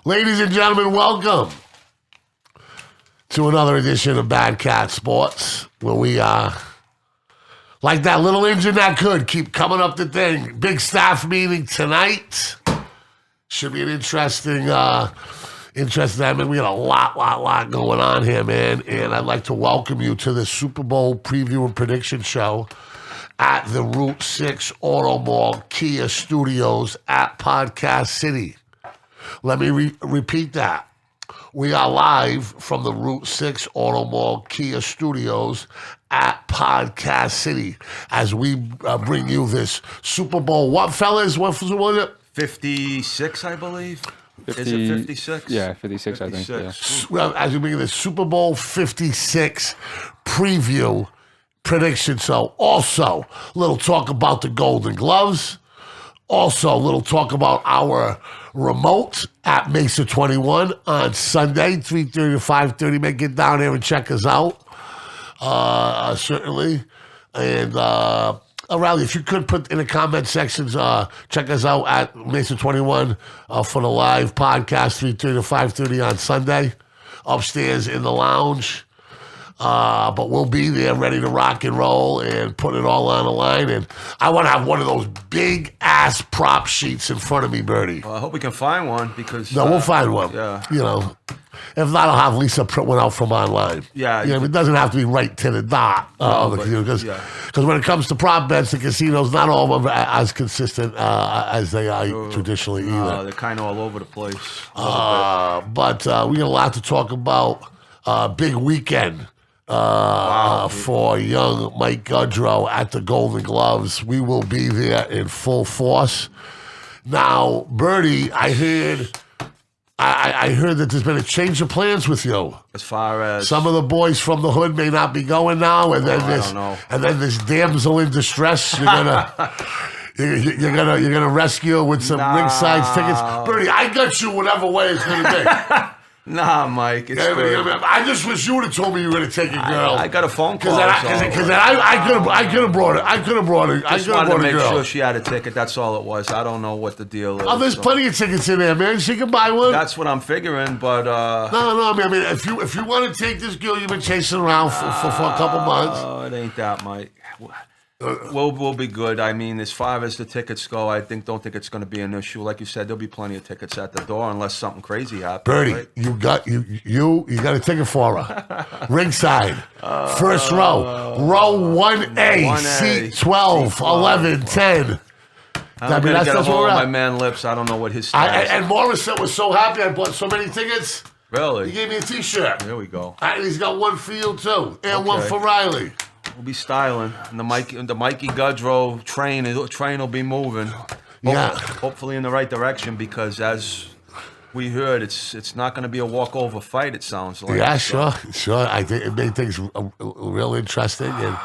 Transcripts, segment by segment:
Ladies and gentlemen, welcome to another edition of BadCatz Sports, where we like that little engine that could keep coming up the thing. Big staff meeting tonight. Should be an interesting. I mean, we got a lot going on here, man. And I'd like to welcome you to the Super Bowl preview and prediction show at the Route 6 Auto Mall Kia Studios at Podcast City. Let me repeat that. We are live from the Route 6 Auto Mall Kia Studios at Podcast City as we bring you this Super Bowl. What, fellas? What was it? 56, I believe. 50, is it 56? Yeah, 56, I think. Yeah. Well, as we bring you the Super Bowl 56 preview prediction show. Also, a little talk about the Golden Gloves. Also, a little talk about our remote at Mesa 21 on Sunday, 3:30 to 5:30. Man, get down there and check us out. Certainly. And O'Reilly, if you could put in the comment sections, check us out at Mesa 21 for the live podcast, 3:30 to 5:30 on Sunday, upstairs in the lounge. But we'll be there ready to rock and roll and put it all on the line. And I want to have one of those big-ass prop sheets in front of me, Birdie. Well, I hope we can find one because... No, we'll find one. Yeah. You know, if not, I'll have Lisa print one out from online. Yeah. You know, it doesn't have to be right to the dot. Because when it comes to prop bets, the casinos, not all of them are as consistent as they are traditionally either. They're kind of all over the place. But we got a lot to talk about. Big weekend. For young Mike Goodrow at the Golden Gloves. We will be there in full force. Now, Birdie, I heard that there's been a change of plans with you. As far as some of the boys from the hood may not be going now, and then this damsel in distress you're gonna rescue with some ringside tickets. Birdie, I got you whatever way it's gonna be. Nah, Mike. It's I just wish you would have told me you were going to take a girl. I got a phone call. Because I could have brought it. I could have brought it. I just wanted to make sure she had a ticket. That's all it was. I don't know what the deal is. Oh, there's plenty of tickets in there, man. She can buy one. That's what I'm figuring, but... No, I mean, if you want to take this girl you've been chasing around for a couple months... Oh, it ain't that, Mike. We'll be good. I mean, as far as the tickets go, don't think it's going to be an issue. Like you said, there'll be plenty of tickets at the door unless something crazy happens. Birdie, right? you got a ticket for her. Ringside, first row 1A, seat 12, 11, 10. I'm going to get a hold of my man Lips. I don't know what his status is. And Morrison was so happy I bought so many tickets. Really? He gave me a T-shirt. There we go. And he's got one for you, too. And one for Riley. We'll be styling, and the Mikey Goodrow train will be moving. Hopefully in the right direction, because as we heard, it's not going to be a walkover fight. It sounds like. Yeah, sure. I think it made things real interesting, and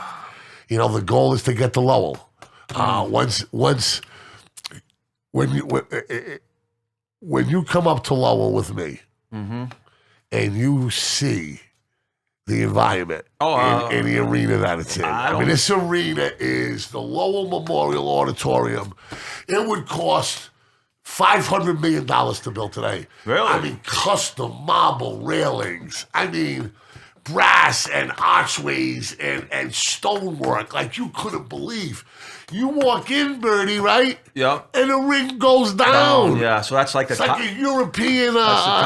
the goal is to get to Lowell. When you come up to Lowell with me, and you see the environment in the arena that it's in. I mean, this arena is the Lowell Memorial Auditorium. It would cost $500 million to build today. Really? I mean, custom marble railings. I mean, brass and archways and stonework like you couldn't believe. You walk in, Birdie, right? Yep. And the ring goes down. Yeah, so that's like it's like a European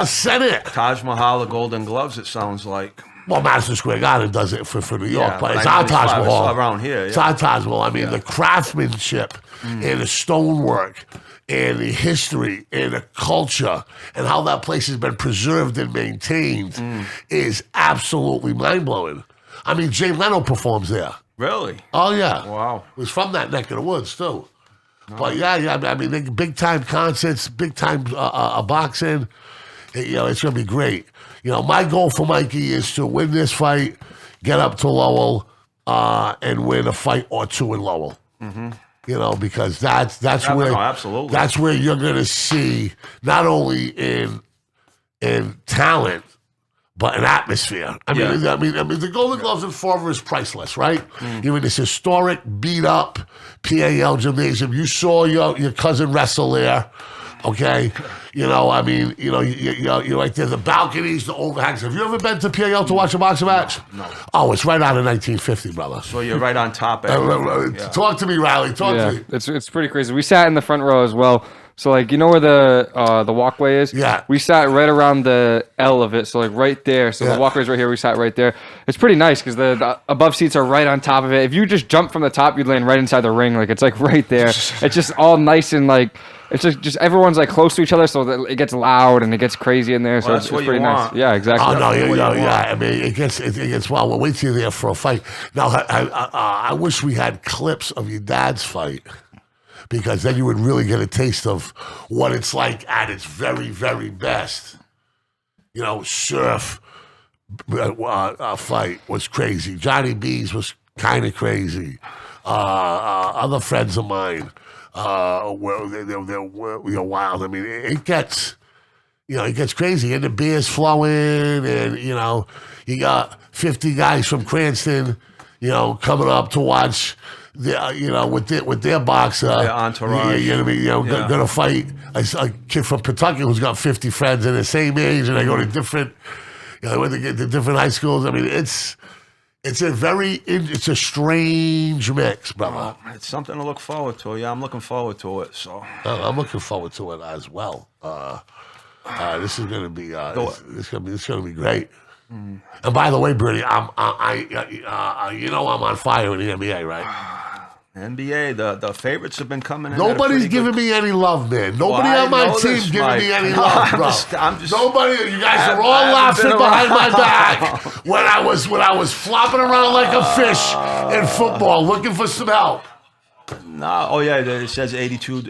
Senate. Taj Mahal of Golden Gloves, it sounds like. Well, Madison Square Garden does it for New York, but it's our Taj Mahal. Around here, It's our Taj Mahal. I mean, the craftsmanship and the stonework and the history and the culture and how that place has been preserved and maintained is absolutely mind-blowing. I mean, Jay Leno performs there. Really? Oh, yeah. Wow. He was from that neck of the woods, too. But, yeah, I mean, big-time concerts, big-time boxing. It's going to be great. My goal for Mikey is to win this fight, get up to Lowell, and win a fight or two in Lowell. Because that's where absolutely. That's where you're going to see not only in talent but an atmosphere. I mean, the Golden Gloves in Forever is priceless, right? Even this historic, beat up PAL gymnasium. You saw your cousin wrestle there. Okay, I mean, you're right there. The balconies, the overhangs. Have you ever been to PAL to watch a boxing match? No. Oh, it's right out of 1950, brother. So you're right on top of it. Yeah. Talk to me, Riley. Talk to me. It's pretty crazy. We sat in the front row as well. So like where the walkway is? Yeah. We sat right around the L of it, so like right there. So the walkway's right here. We sat right there. It's pretty nice because the above seats are right on top of it. If you just jump from the top, you'd land right inside the ring. Like it's like right there. It's just all nice and like it's just everyone's like close to each other, so that it gets loud and it gets crazy in there. So it's pretty nice. Yeah, exactly. Oh no, yeah. I mean, it gets well. We'll wait till you're there for a fight. Now, I wish we had clips of your dad's fight. Because then you would really get a taste of what it's like at its very, very best. Surf fight was crazy. Johnny B's was kind of crazy. Other friends of mine were wild. I mean, it gets crazy, and the beer's flowing, and you got 50 guys from Cranston, coming up to watch. With their boxer, their entourage, gonna fight a kid from Kentucky who's got 50 friends in the same age, and they go to different, to different high schools. I mean, it's a strange mix, brother. It's something to look forward to. Yeah, I'm looking forward to it. So I'm looking forward to it as well. This is gonna be this gonna be great. And by the way, Birdie, I'm on fire in the NBA, right? NBA, the favorites have been coming in. Nobody's giving me any love, man. Nobody on my team giving me any love, bro. Nobody. You guys are all laughing behind my back when I was flopping around like a fish in football, looking for some help. No, oh yeah, it says 82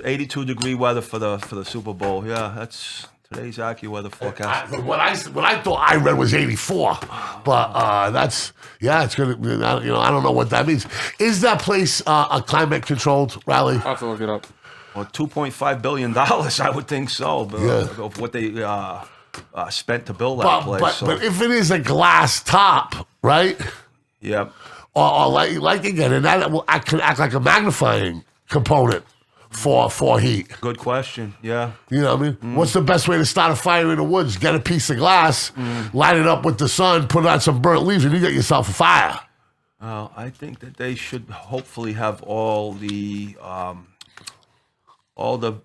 degree weather for the Super Bowl. Yeah, that's. Today's AccuWeather forecast. What I thought I read was 84, but it's gonna. I don't know what that means. Is that place climate controlled, Riley? I'll have to look it up. Well, $2.5 billion, I would think so. Of what they spent to build that place. But if it is a glass top, right? Yep. Or like again, and that could act like a magnifying component. For heat. Good question. Yeah. You know what I mean? What's the best way to start a fire in the woods? Get a piece of glass, light it up with the sun, put on some burnt leaves, and you get yourself a fire. I think that they should hopefully have all the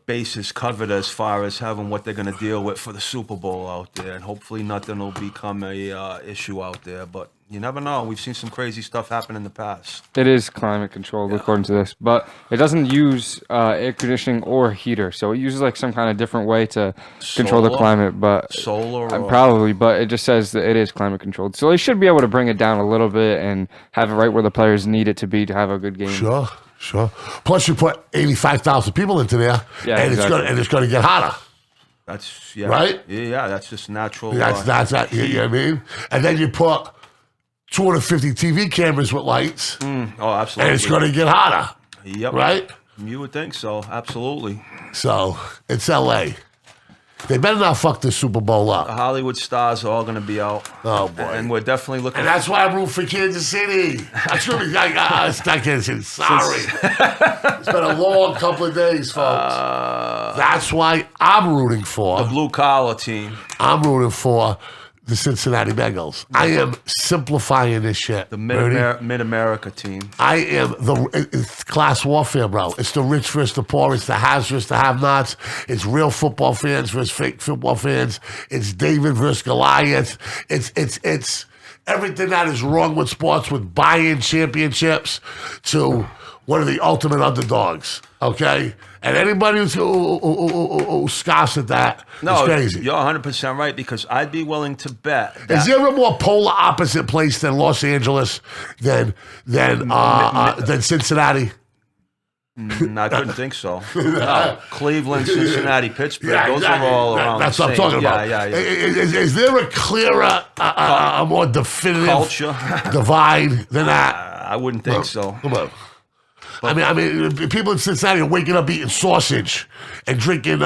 bases covered as far as having what they're going to deal with for the Super Bowl out there, and hopefully nothing will become a issue out there. But you never know. We've seen some crazy stuff happen in the past. It is climate controlled according to this, but it doesn't use air conditioning or heater, so it uses like some kind of different way to control the climate. But probably, but it just says that it is climate controlled, so they should be able to bring it down a little bit and have it right where the players need it to be to have a good game. Sure. Plus, you put 85,000 people into there, and it's going to get hotter. That's right. Yeah, that's just natural. That's that. You know what I mean? And then you put 250 TV cameras with lights. Oh, absolutely. And it's going to get hotter. Yep. Right. You would think so. Absolutely. So it's LA. They better not fuck this Super Bowl up. The Hollywood stars are all going to be out. Oh, boy. And we're definitely looking. And that's why I'm rooting for Kansas City. It's not Kansas City. Sorry. It's been a long couple of days, folks. That's why I'm rooting for. The blue collar team. I'm rooting for the Cincinnati Bengals. I am simplifying this shit. The Mid-America team. I am it's class warfare, bro. It's the rich versus the poor. It's the haves versus the have-nots. It's real football fans versus fake football fans. It's David versus Goliath. It's everything that is wrong with sports, with buy-in championships to one of the ultimate underdogs. Okay? And anybody who scoffs at that is crazy. You're 100% right, because I'd be willing to bet. Is there a more polar opposite place than Los Angeles than Cincinnati? I couldn't think so. No. Cleveland, Cincinnati, Pittsburgh, those are all around That's the what same. I'm talking about. Yeah. Is there a clearer, a more definitive culture divide than that? I wouldn't think so. Come on. I mean, people in Cincinnati are waking up eating sausage and drinking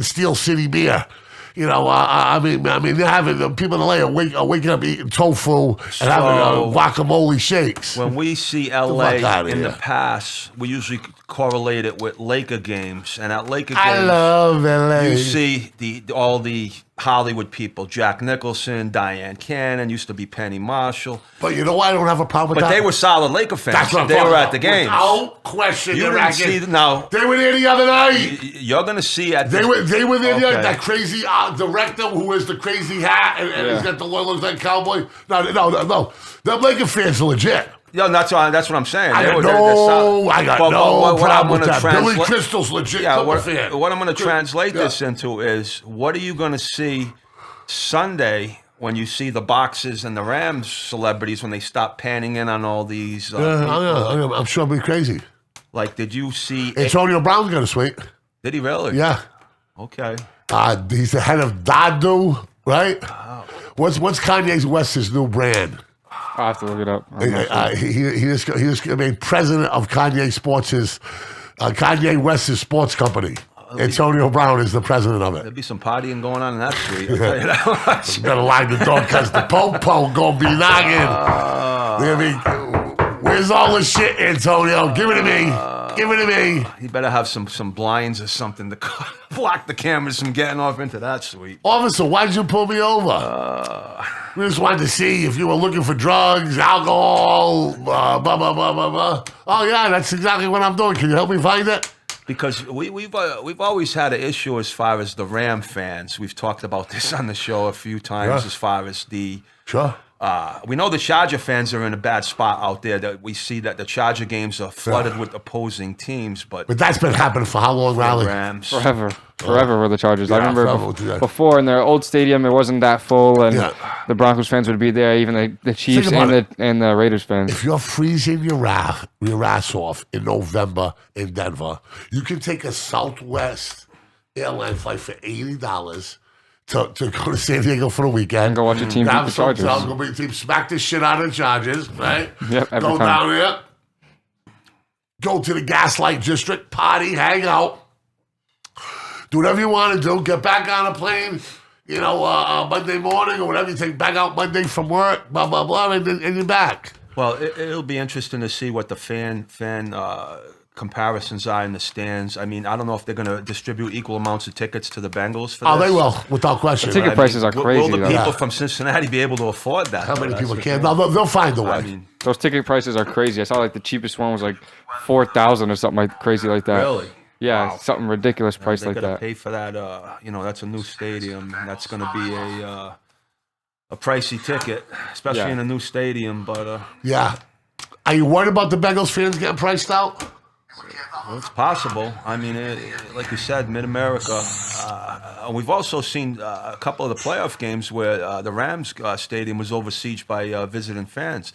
Steel City beer. I mean, they're having people in LA are waking up eating tofu and having guacamole shakes. When we see LA in the past, we usually correlate it with Laker games, and at Laker games, I love LA. You see all the Hollywood people, Jack Nicholson, Diane Cannon, used to be Penny Marshall. But you know why I don't have a problem with that? But they were solid Laker fans. That's what I'm they were about. at the games. Without question. You didn't see now. They were there the other night. You're going to see at They were there. That crazy director who wears the crazy hat and he's got the one looks like a cowboy. No. The Laker fans are legit. Yeah, that's what I'm saying. I got no problem with that. Billy Crystal's legit fan. What I'm going to translate this into is, what are you going to see Sunday when you see the boxes and the Rams celebrities when they stop panning in on all these? I'm sure it'll be crazy. Like, did you see Antonio Brown's got a suite? Did he really? Yeah. Okay. He's the head of Dadu, right? Wow. What's Kanye West's new brand? I have to look it up. He just made president of Kanye Kanye West's sports company. Antonio Brown is the president of it. There'll be some partying going on in that suite. I'll tell you that much. You better line the door because the po-po gonna be knocking. Where's all the shit, Antonio? Give it to me. Give it to me. He better have some blinds or something to block the cameras from getting off into that suite. Officer, why'd you pull me over? We just wanted to see if you were looking for drugs, alcohol, blah, blah, blah, blah, blah. Oh, yeah, that's exactly what I'm doing. Can you help me find it? Because we've always had an issue as far as the Ram fans. We've talked about this on the show a few times as far as the... Sure. We know the Charger fans are in a bad spot out there. That we see that the Charger games are flooded with opposing teams, but that's been happening for how long, Riley? Rams forever were the Chargers. Yeah, I remember before in their old stadium, it wasn't that full, and the Broncos fans would be there. Even the Chiefs and the Raiders fans. If you're freezing your ass off in November in Denver, you can take a Southwest airline flight for $80. To go to San Diego for the weekend. And go watch a team beat the Chargers. Go beat the team, smack the shit out of the Chargers, right? Yep, go down there, go to the Gaslight District, party, hang out, do whatever you want to do, get back on a plane, Monday morning or whatever, you take back out Monday from work, blah, blah, blah, and you're back. Well, it'll be interesting to see what the fan comparisons are in the stands. I mean, I don't know if they're going to distribute equal amounts of tickets to the Bengals for this. Oh, they will, without question. The ticket prices are crazy. Will the people from Cincinnati be able to afford that? How many people can? No, they'll find a way. I mean, those ticket prices are crazy. I saw the cheapest one was $4,000 or something crazy like that. Really? Yeah, something ridiculous price like that. They're going to pay for that. That's a new stadium. That's going to be a pricey ticket, especially in a new stadium. But yeah, are you worried about the Bengals fans getting priced out? Well, it's possible. I mean, like you said, Mid-America. We've also seen a couple of the playoff games where the Rams stadium was oversieged by visiting fans.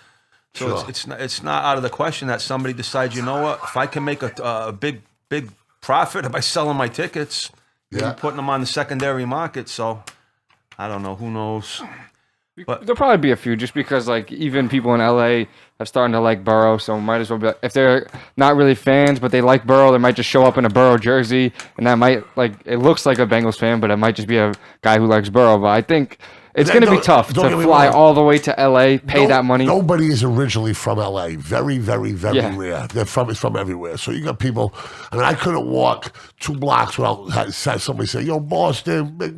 So it's not out of the question that somebody decides, you know what, if I can make a big profit by selling my tickets, maybe putting them on the secondary market. So I don't know. Who knows? But there'll probably be a few, just because even people in LA have starting to like Burrow, so might as well be. If they're not really fans but they like Burrow, they might just show up in a Burrow jersey, and that might it looks like a Bengals fan, but it might just be a guy who likes Burrow. But I think it's going to be tough to fly all the way to LA, pay that money. Nobody is originally from LA. Very, very, very rare. It's from everywhere. So you got people. I mean, I couldn't walk 2 blocks without somebody say, "Yo, Boston, big,"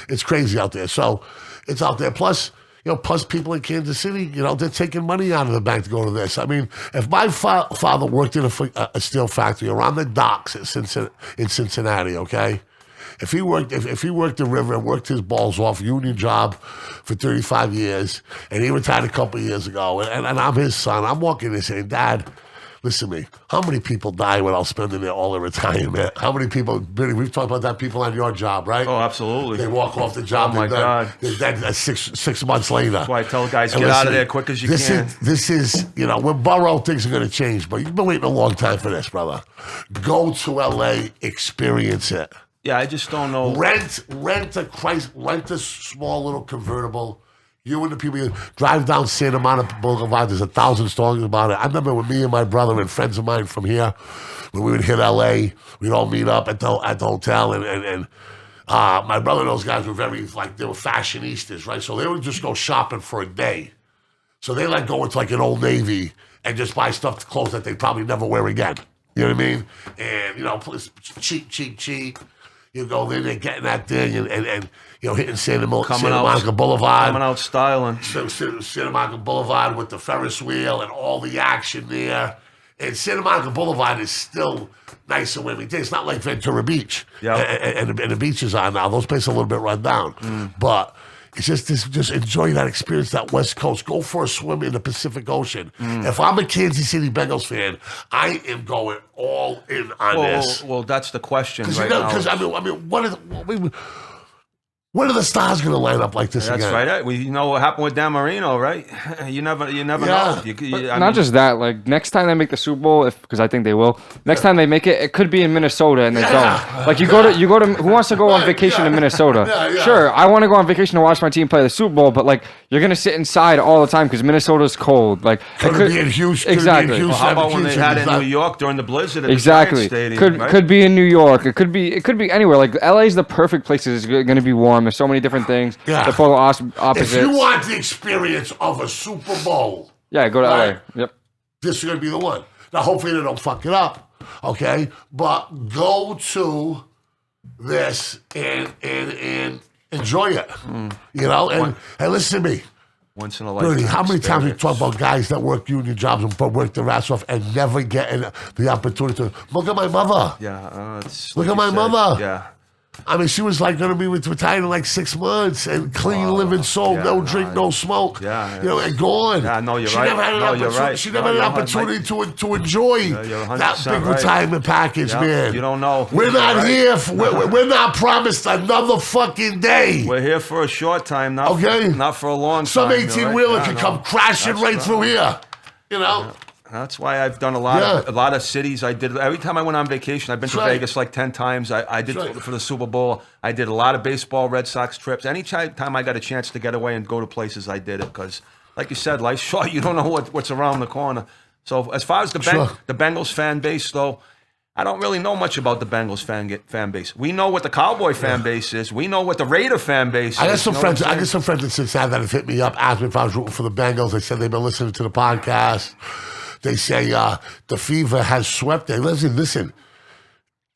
it's crazy out there. So. It's out there. Plus people in Kansas City, they're taking money out of the bank to go to this. I mean, if my father worked in a steel factory around the docks in Cincinnati, okay? If he worked the river and worked his balls off, union job for 35 years, and he retired a couple of years ago, and I'm his son, I'm walking in saying, Dad, listen to me. How many people die without spending all their retirement? How many people, Birdie, we've talked about that, people on your job, right? Oh, absolutely. They walk off the job. Oh, my God. They're dead 6 months later. That's why I tell guys, get out of there quick as you can. This is, when Burrow, things are going to change, but you've been waiting a long time for this, brother. Go to L.A., experience it. Yeah, I just don't know. Rent a small little convertible. You and the people, you drive down Santa Monica Boulevard, there's 1,000 stories about it. I remember when me and my brother and friends of mine from here, when we would hit L.A., we'd all meet up at the hotel, and My brother and those guys were they were fashionistas, right? So they would just go shopping for a day. So they go into an Old Navy and just buy clothes that they probably never wear again. You know what I mean? And, cheap. You go in there getting that thing and hitting Santa Monica Boulevard. Coming out styling. Santa Monica Boulevard with the Ferris wheel and all the action there. And Santa Monica Boulevard is still nice and windy. It's not like Ventura Beach. Yeah. And the beaches are now. Those places are a little bit run down. But it's just enjoy that experience, that West Coast. Go for a swim in the Pacific Ocean. If I'm a Kansas City Bengals fan, I am going all in on this. Well, that's the question right now. Because when are the stars going to line up like this again? That's right. You know what happened with Dan Marino, right? You never know. Not just that. Next time they make the Super Bowl, because I think they will. Next time they make it, it could be in Minnesota, and they don't. You go to. Who wants to go on vacation to Minnesota? Sure, I want to go on vacation to watch my team play the Super Bowl, but you're gonna sit inside all the time because Minnesota's cold. It could be in Houston. Exactly. Well, how about when they had it in New York during the blizzard at exactly. the Giants Stadium? Could be in New York. It could be anywhere. LA is the perfect place. It's going to be warm. There's so many different things. Yeah. The polar opposites. If you want the experience of a Super Bowl, go to LA. Yep. This is going to be the one. Now, hopefully they don't fuck it up, okay? But go to this and enjoy it, and listen to me. Once in a lifetime. Birdie, how many times we talk about guys that work union jobs and work their ass off and never get the opportunity to look at my mother? Yeah, look at my mother. Yeah. I mean, she was going to be retired in 6 months and clean living soul, no drink, no smoke. Yeah. And gone. Yeah, no, you're she right. Never had an opportunity. She never had an opportunity to enjoy that big retirement package, man. You don't know. We're not here. We're not promised another fucking day. We're here for a short time, not for a long time. Some 18-wheeler can come crashing right through here. Yeah. That's why I've done a lot of cities. I did every time I went on vacation. I've been to Vegas 10 times. I did for the Super Bowl. I did a lot of baseball, Red Sox trips. Anytime I got a chance to get away and go to places, I did it because, like you said, life's short. You don't know what's around the corner. So as far as the Bengals fan base, though, I don't really know much about the Bengals fan base. We know what the Cowboy fan base is. We know what the Raider fan base is. I got some friends in Cincinnati that have hit me up, asked me if I was rooting for the Bengals. They said they've been listening to the podcast. They say the fever has swept. Listen.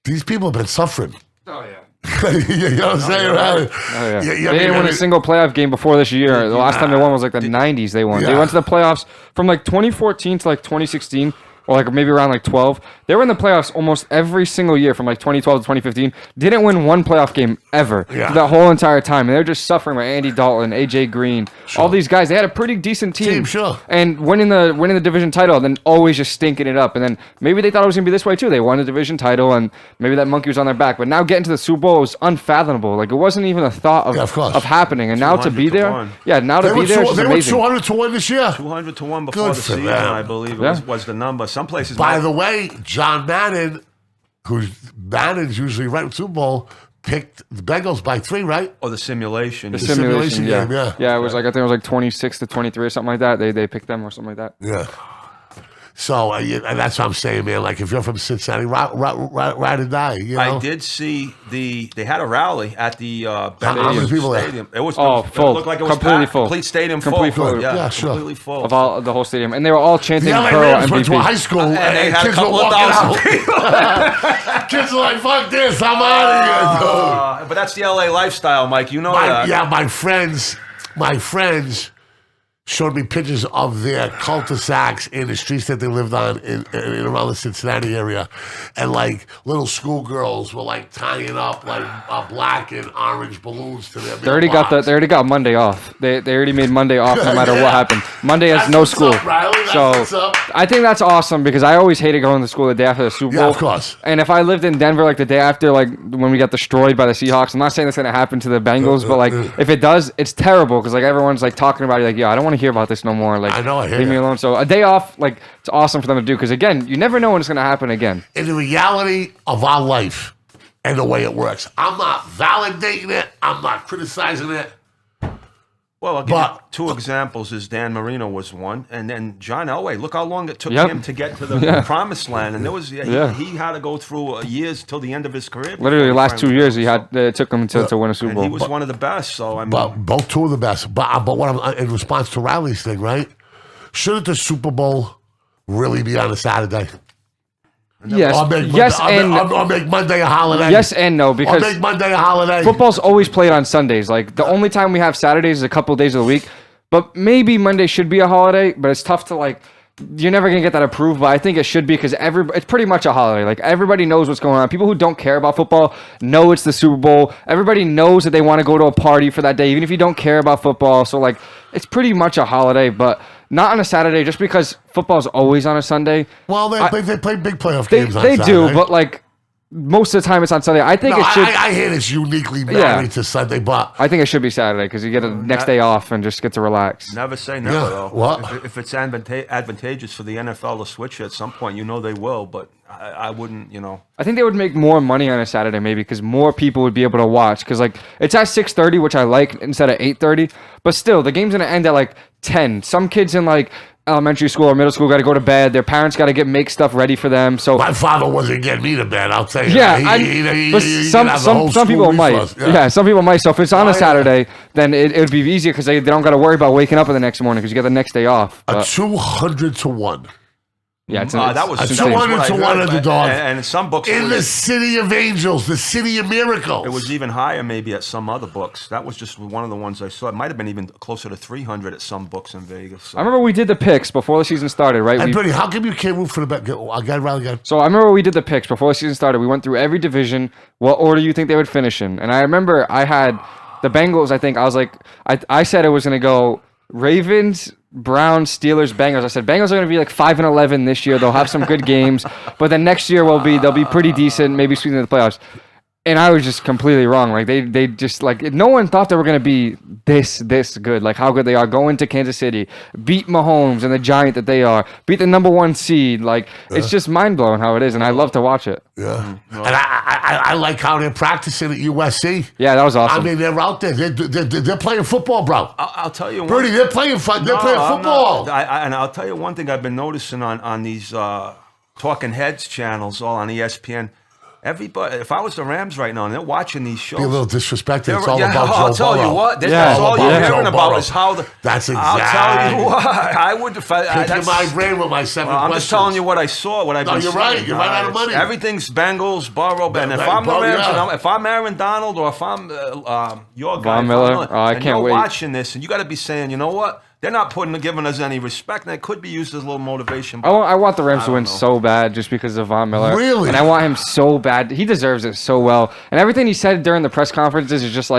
These people have been suffering. Oh, yeah. You know what I'm saying, right? Oh, yeah. They didn't win a single playoff game before this year. The last time they won was the 90s they won. They went to the playoffs from 2014 to 2016. Or maybe around 12. They were in the playoffs almost every single year from 2012 to 2015. Didn't win one playoff game ever for that whole entire time. And they were just suffering by Andy Dalton, AJ Green, all these guys. They had a pretty decent team. And winning the division title and then always just stinking it up. And then maybe they thought it was going to be this way too. They won the division title and maybe that monkey was on their back. But now getting to the Super Bowl was unfathomable. It wasn't even a thought of happening. And now to be there, they were 200 to 1 this year. 200 to 1 before the season, I believe was the number. Some places. By the way, John Madden, Madden's usually right with Super Bowl, picked the Bengals by 3, right? Or the simulation. The simulation game, yeah. Yeah, it was I think it was 26 to 23 or something like that. They picked them or something like that. Yeah. So, and that's what I'm saying, man. If you're from Cincinnati, ride or die. I did see they had a rally at the how many people stadium. It was full. It looked like it was completely packed. full. Complete stadium completely full. Full. Yeah, sure. Completely full. Of the whole stadium. And they were all chanting the LA Burrow Rams went to a high MVP. school And they had kids a were couple of walking out. Kids are like, fuck this, I'm out of here, dude. But that's the LA lifestyle, Mike. You know that. Yeah, my friends showed me pictures of their cul-de-sacs in the streets that they lived on in around the Cincinnati area. And little schoolgirls were tying up black and orange balloons to their They already got Monday off. They already made Monday off no matter what happened. Monday has no school. Up, Riley. That's what's up. I think that's awesome because I always hated going to school the day after the Super Bowl. Yeah, of course. And if I lived in Denver the day after when we got destroyed by the Seahawks, I'm not saying that's going to happen to the Bengals, but if it does, it's terrible because everyone's talking about it I don't want to hear about this no more. I know, I hear leave me alone. So a day off, it's awesome for them to do because again, you never know when it's going to happen again. In the reality of our life and the way it works, I'm not validating it. I'm not criticizing it. Well, I'll give you two examples. Is Dan Marino was one, and then John Elway. Look how long it took him to get to the promised land, and there was he had to go through years till the end of his career. Literally, the last 2 years it took him to win a Super Bowl. He was one of the best. So I mean, both two of the best. But what I'm in response to Riley's thing, right? Shouldn't the Super Bowl really be on a Saturday? Yes, or make Monday a holiday. Yes and no, because make Monday a holiday. Football's always played on Sundays. Like the only time we have Saturdays is a couple of days of the week. But maybe Monday should be a holiday. But it's tough to you're never gonna get that approved. But I think it should be because it's pretty much a holiday. Like everybody knows what's going on. People who don't care about football know it's the Super Bowl. Everybody knows that they want to go to a party for that day, even if you don't care about football. So it's pretty much a holiday, but not on a Saturday, just because football's always on a Sunday. Well, they play big playoff games on Saturday. They do, but most of the time it's on Sunday. I think it should. I hear it's uniquely married to Sunday, but I think it should be Saturday because you get the next day off and just get to relax. Never say never, though. What? If it's advantageous for the NFL to switch at some point, they will, but I wouldn't, I think they would make more money on a Saturday maybe because more people would be able to watch because it's at 6:30, which I like, instead of 8:30. But still, the game's going to end at 10. Some kids in elementary school or middle school got to go to bed. Their parents got to make stuff ready for them. So my father wasn't getting me to bed. I'll tell you. Yeah, some people might. Yeah, some people might. So if it's on a Saturday, then it would be easier because they don't got to worry about waking up in the next morning because you get the next day off. A 200 to 1. Yeah, that was a 200 to 1 underdog. And in some books, in the City of Angels, the City of Miracles. It was even higher, maybe at some other books. That was just one of the ones I saw. It might have been even closer to 300 at some books in Vegas. So. I remember we did the picks before the season started, right? And Birdie, how come you can't root for the bet? Again. So I remember we did the picks before the season started. We went through every division, what order you think they would finish in, and I remember I had the Bengals. I think I was I said it was going to go Ravens, Browns, Steelers, Bengals. I said Bengals are going to be 5-11 this year. They'll have some good games, but then next year they'll be pretty decent, maybe squeezing into the playoffs. And I was just completely wrong. They just no one thought they were going to be this good. How good they are. Go into Kansas City, beat Mahomes and the giant that they are, beat the number 1 seed. It's just mind blowing how it is, and I love to watch it. Yeah, and I like how they're practicing at USC. Yeah, that was awesome. I mean, they're out there. They're playing football, bro. I'll tell you, Birdie, they're playing football. And I'll tell you one thing I've been noticing on these Talking Heads channels, all on ESPN. Everybody, if I was the Rams right now and they're watching these shows, be a little disrespected. It's all about Joe I'll tell Burrow. you what. That's all you're hearing about is how the. That's exactly. I'll tell you what. I would. Picking my brain with my 7 questions. I'm just telling you what I saw. What I've been you're seeing. Right. You're right out of money. Everything's Bengals, Burrow, and if I'm the Rams, if I'm Aaron Donald or if I'm your guy, Von Miller, I can't wait. Watching this, and you got to be saying, you know what? They're not giving us any respect, and it could be used as a little motivation. I want the Rams to win so bad just because of Von Miller. Really? And I want him so bad. He deserves it so well. And everything he said during the press conferences is just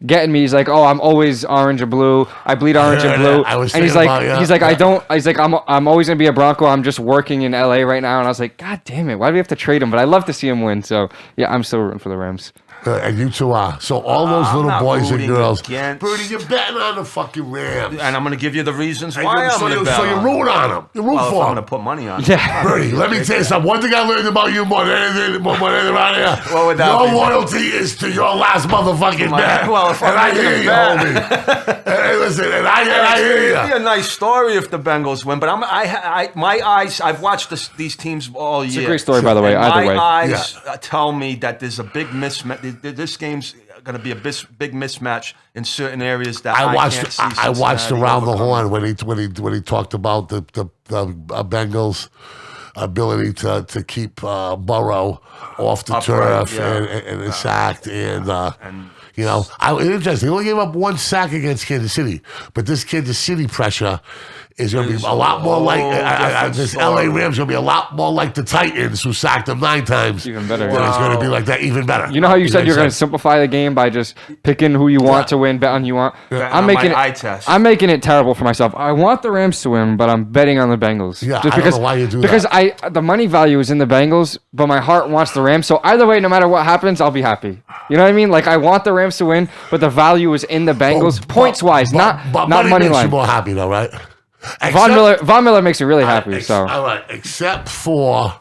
getting me. He's like, oh, I'm always orange and blue. I bleed orange and blue. And he's like, I'm always going to be a Bronco. I'm just working in LA right now. And I was like, God damn it. Why do we have to trade him? But I love to see him win. So, yeah, I'm still rooting for the Rams. And you two are. So all those little boys and girls. Birdie, you're betting on the fucking Rams. And I'm going to give you the reasons why I'm going to bet. So you're rooting on them. You're rooting for them. I'm going to put money on them. Yeah. Birdie, let me tell you something. One thing I learned about you more than anything around here. What would that your be? loyalty is to your last motherfucking bet. Well, if I hear you, homie. Hey, listen, and I hear you. It'd be a nice story if the Bengals win, but my eyes, I've watched these teams all year. It's a great story, by the way, either way. My eyes tell me that there's a big mismatch. This game's going to be a big mismatch in certain areas that I can't see. I watched Around the Horn when he talked about the Bengals' ability to keep Burrow off the turf and sacked and interesting. He only gave up 1 sack against Kansas City, but this Kansas City pressure is going to be a lot more this LA Rams going to be a lot more like the Titans who sacked them 9 times. Even better. It's going to be like that, even better. You know how you said you're going to simplify the game by just picking who you want to win, bet on who you want? Yeah. I'm making it terrible for myself. I want the Rams to win, but I'm betting on the Bengals. Yeah, I don't know why you do because that. Because the money value is in the Bengals, but my heart wants the Rams. So either way, no matter what happens, I'll be happy. You know what I mean? I want the Rams to win, but the value is in the Bengals, points-wise, not money line. Makes you more happy, though, right? Von Miller makes me really happy. All right, except for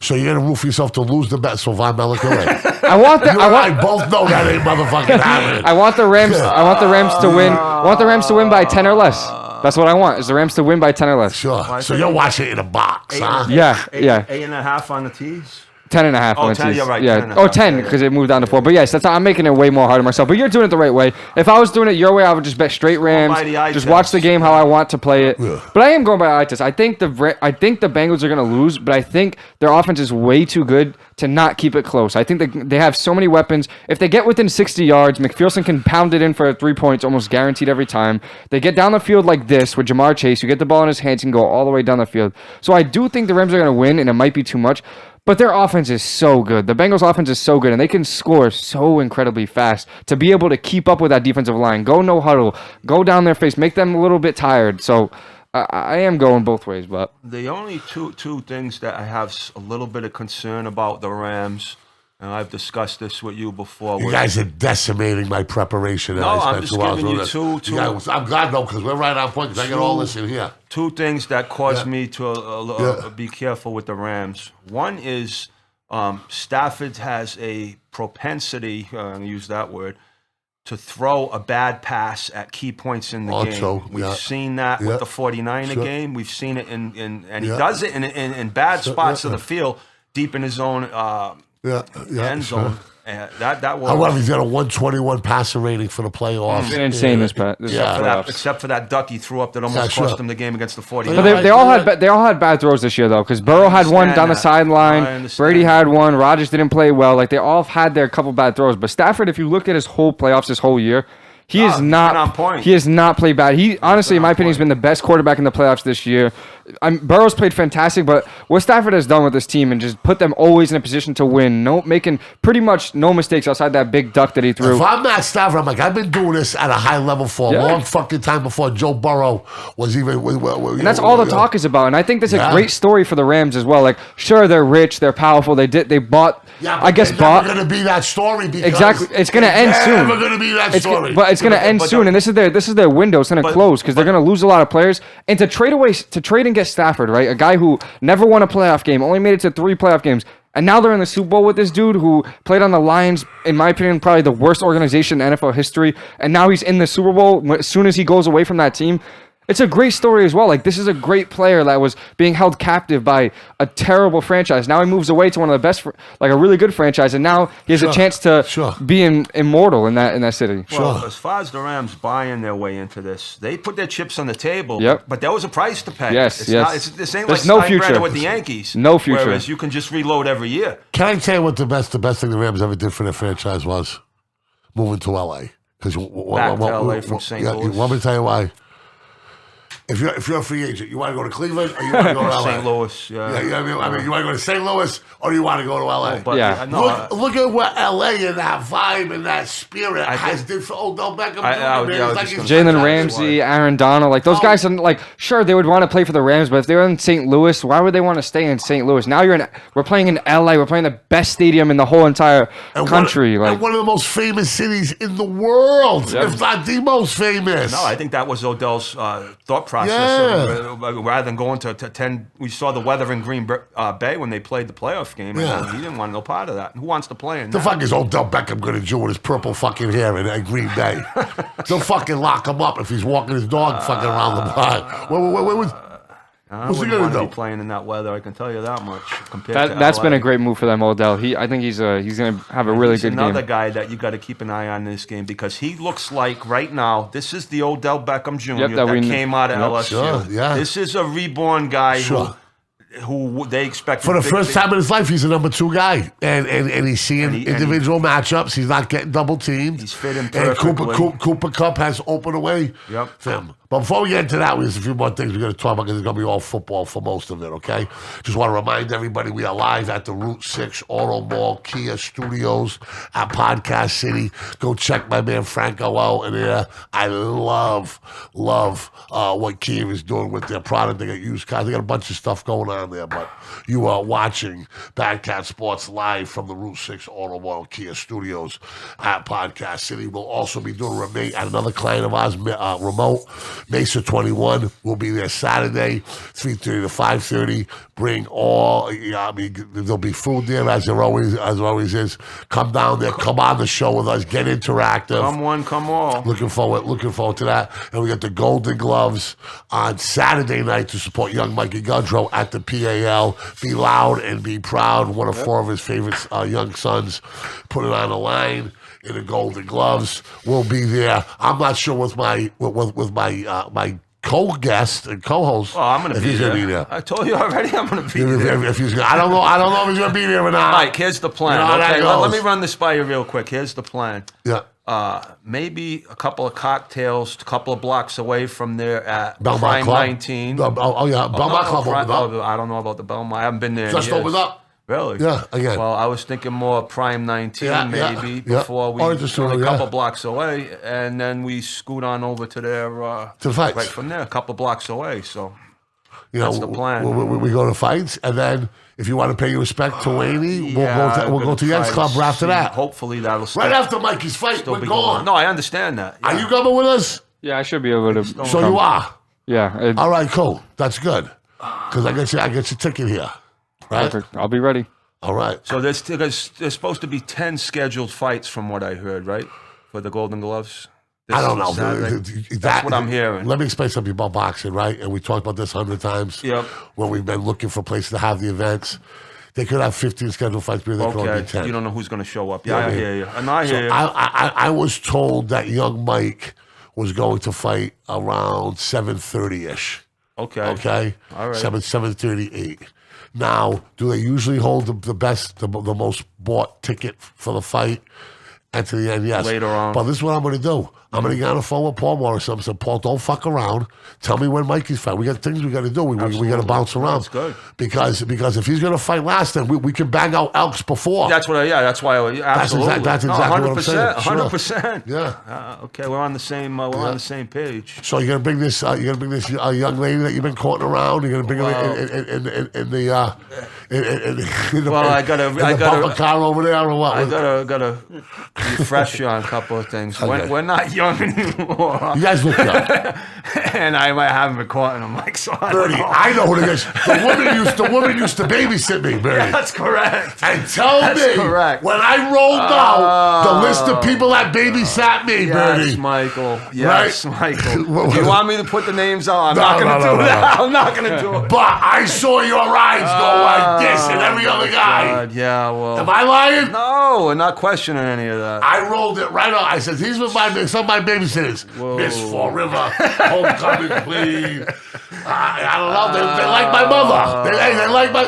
So you're going to root for yourself to lose the bet so Von Miller can win. I want the. You and I both know that ain't motherfucking happening. I want the Rams. I want the Rams to win. I want the Rams to win by 10 or less. That's what I want. Is the Rams to win by 10 or less? Sure. So you're watching it in a box, huh? Yeah. 8.5 on the tees. 10.5 Oh, on the 10, tees. you're right, Yeah. 10.5, Oh, 10 because it moved down to 4. But yes, I'm making it way more hard on myself. But you're doing it the right way. If I was doing it your way, I would just bet straight Rams. by the eye Just test. watch the game how I want to play it. Yeah. But I am going by eye test. I think the Bengals are going to lose, but I think their offense is way too good to not keep it close. I think they have so many weapons. If they get within 60 yards, McPherson can pound it in for 3 points, almost guaranteed every time. They get down the field like this with Jamar Chase. You get the ball in his hands, you can go all the way down the field. So I do think the Rams are going to win, and it might be too much. But their offense is so good. The Bengals' offense is so good, and they can score so incredibly fast to be able to keep up with that defensive line. Go no huddle. Go down their face. Make them a little bit tired. So I am going both ways. But The only two things that I have a little bit of concern about the Rams, and I've discussed this with you before. You guys are decimating my preparation. No, I'm just giving you two. I'm glad, though, because we're right on point, because I got all this in here. Two things that cause me to be careful with the Rams. One is Stafford has a propensity, I'm going to use that word, to throw a bad pass at key points in the game. We've seen that with the 49er game. We've seen it and he does it in bad spots of the field, deep in his own end zone. That was. However, he's got a 121 passer rating for the playoffs. it's been insane this except for that duck he threw up that almost cost him the game against the 49ers. But they all had bad throws this year though, because Burrow had one down the sideline, Brady had one, Rodgers didn't play well. Like they all had their couple bad throws. But Stafford, if you look at his whole playoffs this whole year, he is not on point. He has not played bad. He honestly, in my opinion, has been the best quarterback in the playoffs this year. Burrow's played fantastic, but what Stafford has done with this team and just put them always in a position to win, making pretty much no mistakes outside that big duck that he threw. If I'm Matt Stafford, I'm like, I've been doing this at a high level for a long fucking time before Joe Burrow was even. And that's all the talk is about. And I think that's a great story for the Rams as well. Like, sure, they're rich, they're powerful. They bought. Yeah, I guess it's bought. never going to be that story. Because Exactly, it's going to end soon. Never going to be that story. But it's going to end soon, and this is their window. It's going to close because they're going to lose a lot of players. And to trade and get Stafford, right? A guy who never won a playoff game, only made it to 3 playoff games, and now they're in the Super Bowl with this dude who played on the Lions, in my opinion, probably the worst organization in NFL history, and now he's in the Super Bowl as soon as he goes away from that team. It's a great story as well. Like, this is a great player that was being held captive by a terrible franchise. Now he moves away to one of the best, like a really good franchise, and now he has a chance to be immortal in that city. Well, as far as the Rams buying their way into this, they put their chips on the table. Yep. But there was a price to pay. Yes, This ain't There's like no future with the Yankees. No future. Whereas you can just reload every year. Can I tell you what the best thing the Rams ever did for their franchise was? Moving to LA. Back to LA from St. Louis. You want me to tell you why? If you're a free agent, you want to go to Cleveland or you want to go to LA? St. Louis, Yeah, you know what I mean, you want to go to St. Louis or you want to go to LA? But Look at what LA and that vibe and that spirit has did for Odell Beckham Jr. Jalen Ramsey, Aaron Donald, like those guys are like, sure, they would want to play for the Rams, but if they were in St. Louis, why would they want to stay in St. Louis? Now we're playing in LA, we're playing the best stadium in the whole entire country. And one of the most famous cities in the world, if not the most famous. No, I think that was Odell's thought process. Rather than going to 10, we saw the weather in Green Bay when they played the playoff game. And he didn't want no part of that. Who wants to play in that? The fuck is Odell Beckham going to do with his purple fucking hair in Green Bay? They'll fucking lock him up if he's walking his dog fucking around the block. What's he going to do? Be playing in that weather, I can tell you that much. That's been a great move for them, Odell. I think he's going to have a really good game. Another guy that you got to keep an eye on in this game because he looks like right now this is the Odell Beckham Jr. that came out of LSU. This is a reborn guy who they expect for the first time in his life. He's a number 2 guy, and he's seeing individual matchups. He's not getting double teamed. He's fitting perfectly. And Cooper Kupp has opened away for him. But before we get into that, there's a few more things we're going to talk about because it's going to be all football for most of it, okay? Just want to remind everybody we are live at the Route 6 Auto Mall Kia Studios at Podcast City. Go check my man Franco out in there. I love what Kia is doing with their product. They got used cars. They got a bunch of stuff going on there. But you are watching BadCatz Sports live from the Route 6 Auto Mall Kia Studios at Podcast City. We'll also be doing Remote at another client of ours, Remote. Mesa 21 will be there Saturday, 3:30 to 5:30. Bring all. I mean, there'll be food there as there always is. Come down there. Come on the show with us. Get interactive. Come one, come all. Looking forward to that. And we got the Golden Gloves on Saturday night to support young Mikey Gudrow at the PAL. Be loud and be proud. One of four of his favorite young sons put it on the line in the Golden Gloves. We'll be there. I'm not sure with my my co-guest and co-host. Oh, I'm going to be there. Gonna be there. I told you already I'm going to be there. If he's gonna, I don't know if he's going to be there or not. Mike, here's the plan. You know how that Okay, goes. let me run this by you real quick. Here's the plan. Yeah. Maybe a couple of cocktails, a couple of blocks away from there at Belmont Prime Club. 19. Belmont Club opened up. I don't know about the Belmont. I haven't been there in Just years. opened up. Really? Yeah, again. Well, I was thinking more Prime 19 maybe before we Or just a yeah. couple blocks away, and then we scoot on over to their to the fights. right from there, a couple blocks away. So You that's know, the plan. We go to fights, and then if you want to pay your respect to Waney, we'll go to Yanks Club after that. Hopefully that'll Right after Mikey's fight, still we're be gone. No, I understand that. Are you coming with us? Yeah, I should be able to. So you are. Yeah. All right, cool. That's good. Because I get your ticket here. Right? Perfect. I'll be ready. All right. So there's supposed to be 10 scheduled fights from what I heard, right? For the Golden Gloves? I don't know. That's what I'm hearing. Let me explain something about boxing, right? And we talked about this 100 times. Yep. When we've been looking for places to have the events. They could have 15 scheduled fights, but they could only be 10. You don't know who's going to show up. Yeah, Yeah, I man. hear you. And I hear you. I was told that young Mike was going to fight around 7:30-ish. Okay. Okay? All right. 7:38. Now, do they usually hold the most bought ticket for the fight? And to the end, yes. Later on. But this is what I'm going to do. I'm going to get on the phone with Paul Morrison. I said, Paul, don't fuck around. Tell me when Mikey's fight. We got things we got to do. We got to bounce around. That's good. Because if he's going to fight last, then we can bang out Elks before. That's what that's why absolutely. That's exactly what I'm saying. 100%. Yeah. Okay, we're on the same on the same page. So you're gonna bring this young lady that you've been courting around. You're gonna bring her in the bumper car over there or what? I gotta refresh you on a couple of things. Okay. We're not young anymore. You guys look young. And I haven't been courting them like so. Birdie, I know who it is. The woman used to babysit me, Birdie. Yeah, that's correct. And tell That's me, correct. when I rolled out the list of people that babysat me, Yes, Birdie. Michael. Yes, Right? Michael. You want me to put the names on? I'm No, not going to no, do no, that. no. I'm not going to do it. But I saw your eyes go like this and every other guy. God, yeah, well. Am I lying? No, we're not questioning any of that. I rolled it right on. I said, these were some of my babysitters. Whoa. Miss Fall River, Homecoming Queen. I don't know. They like my mother. They like my.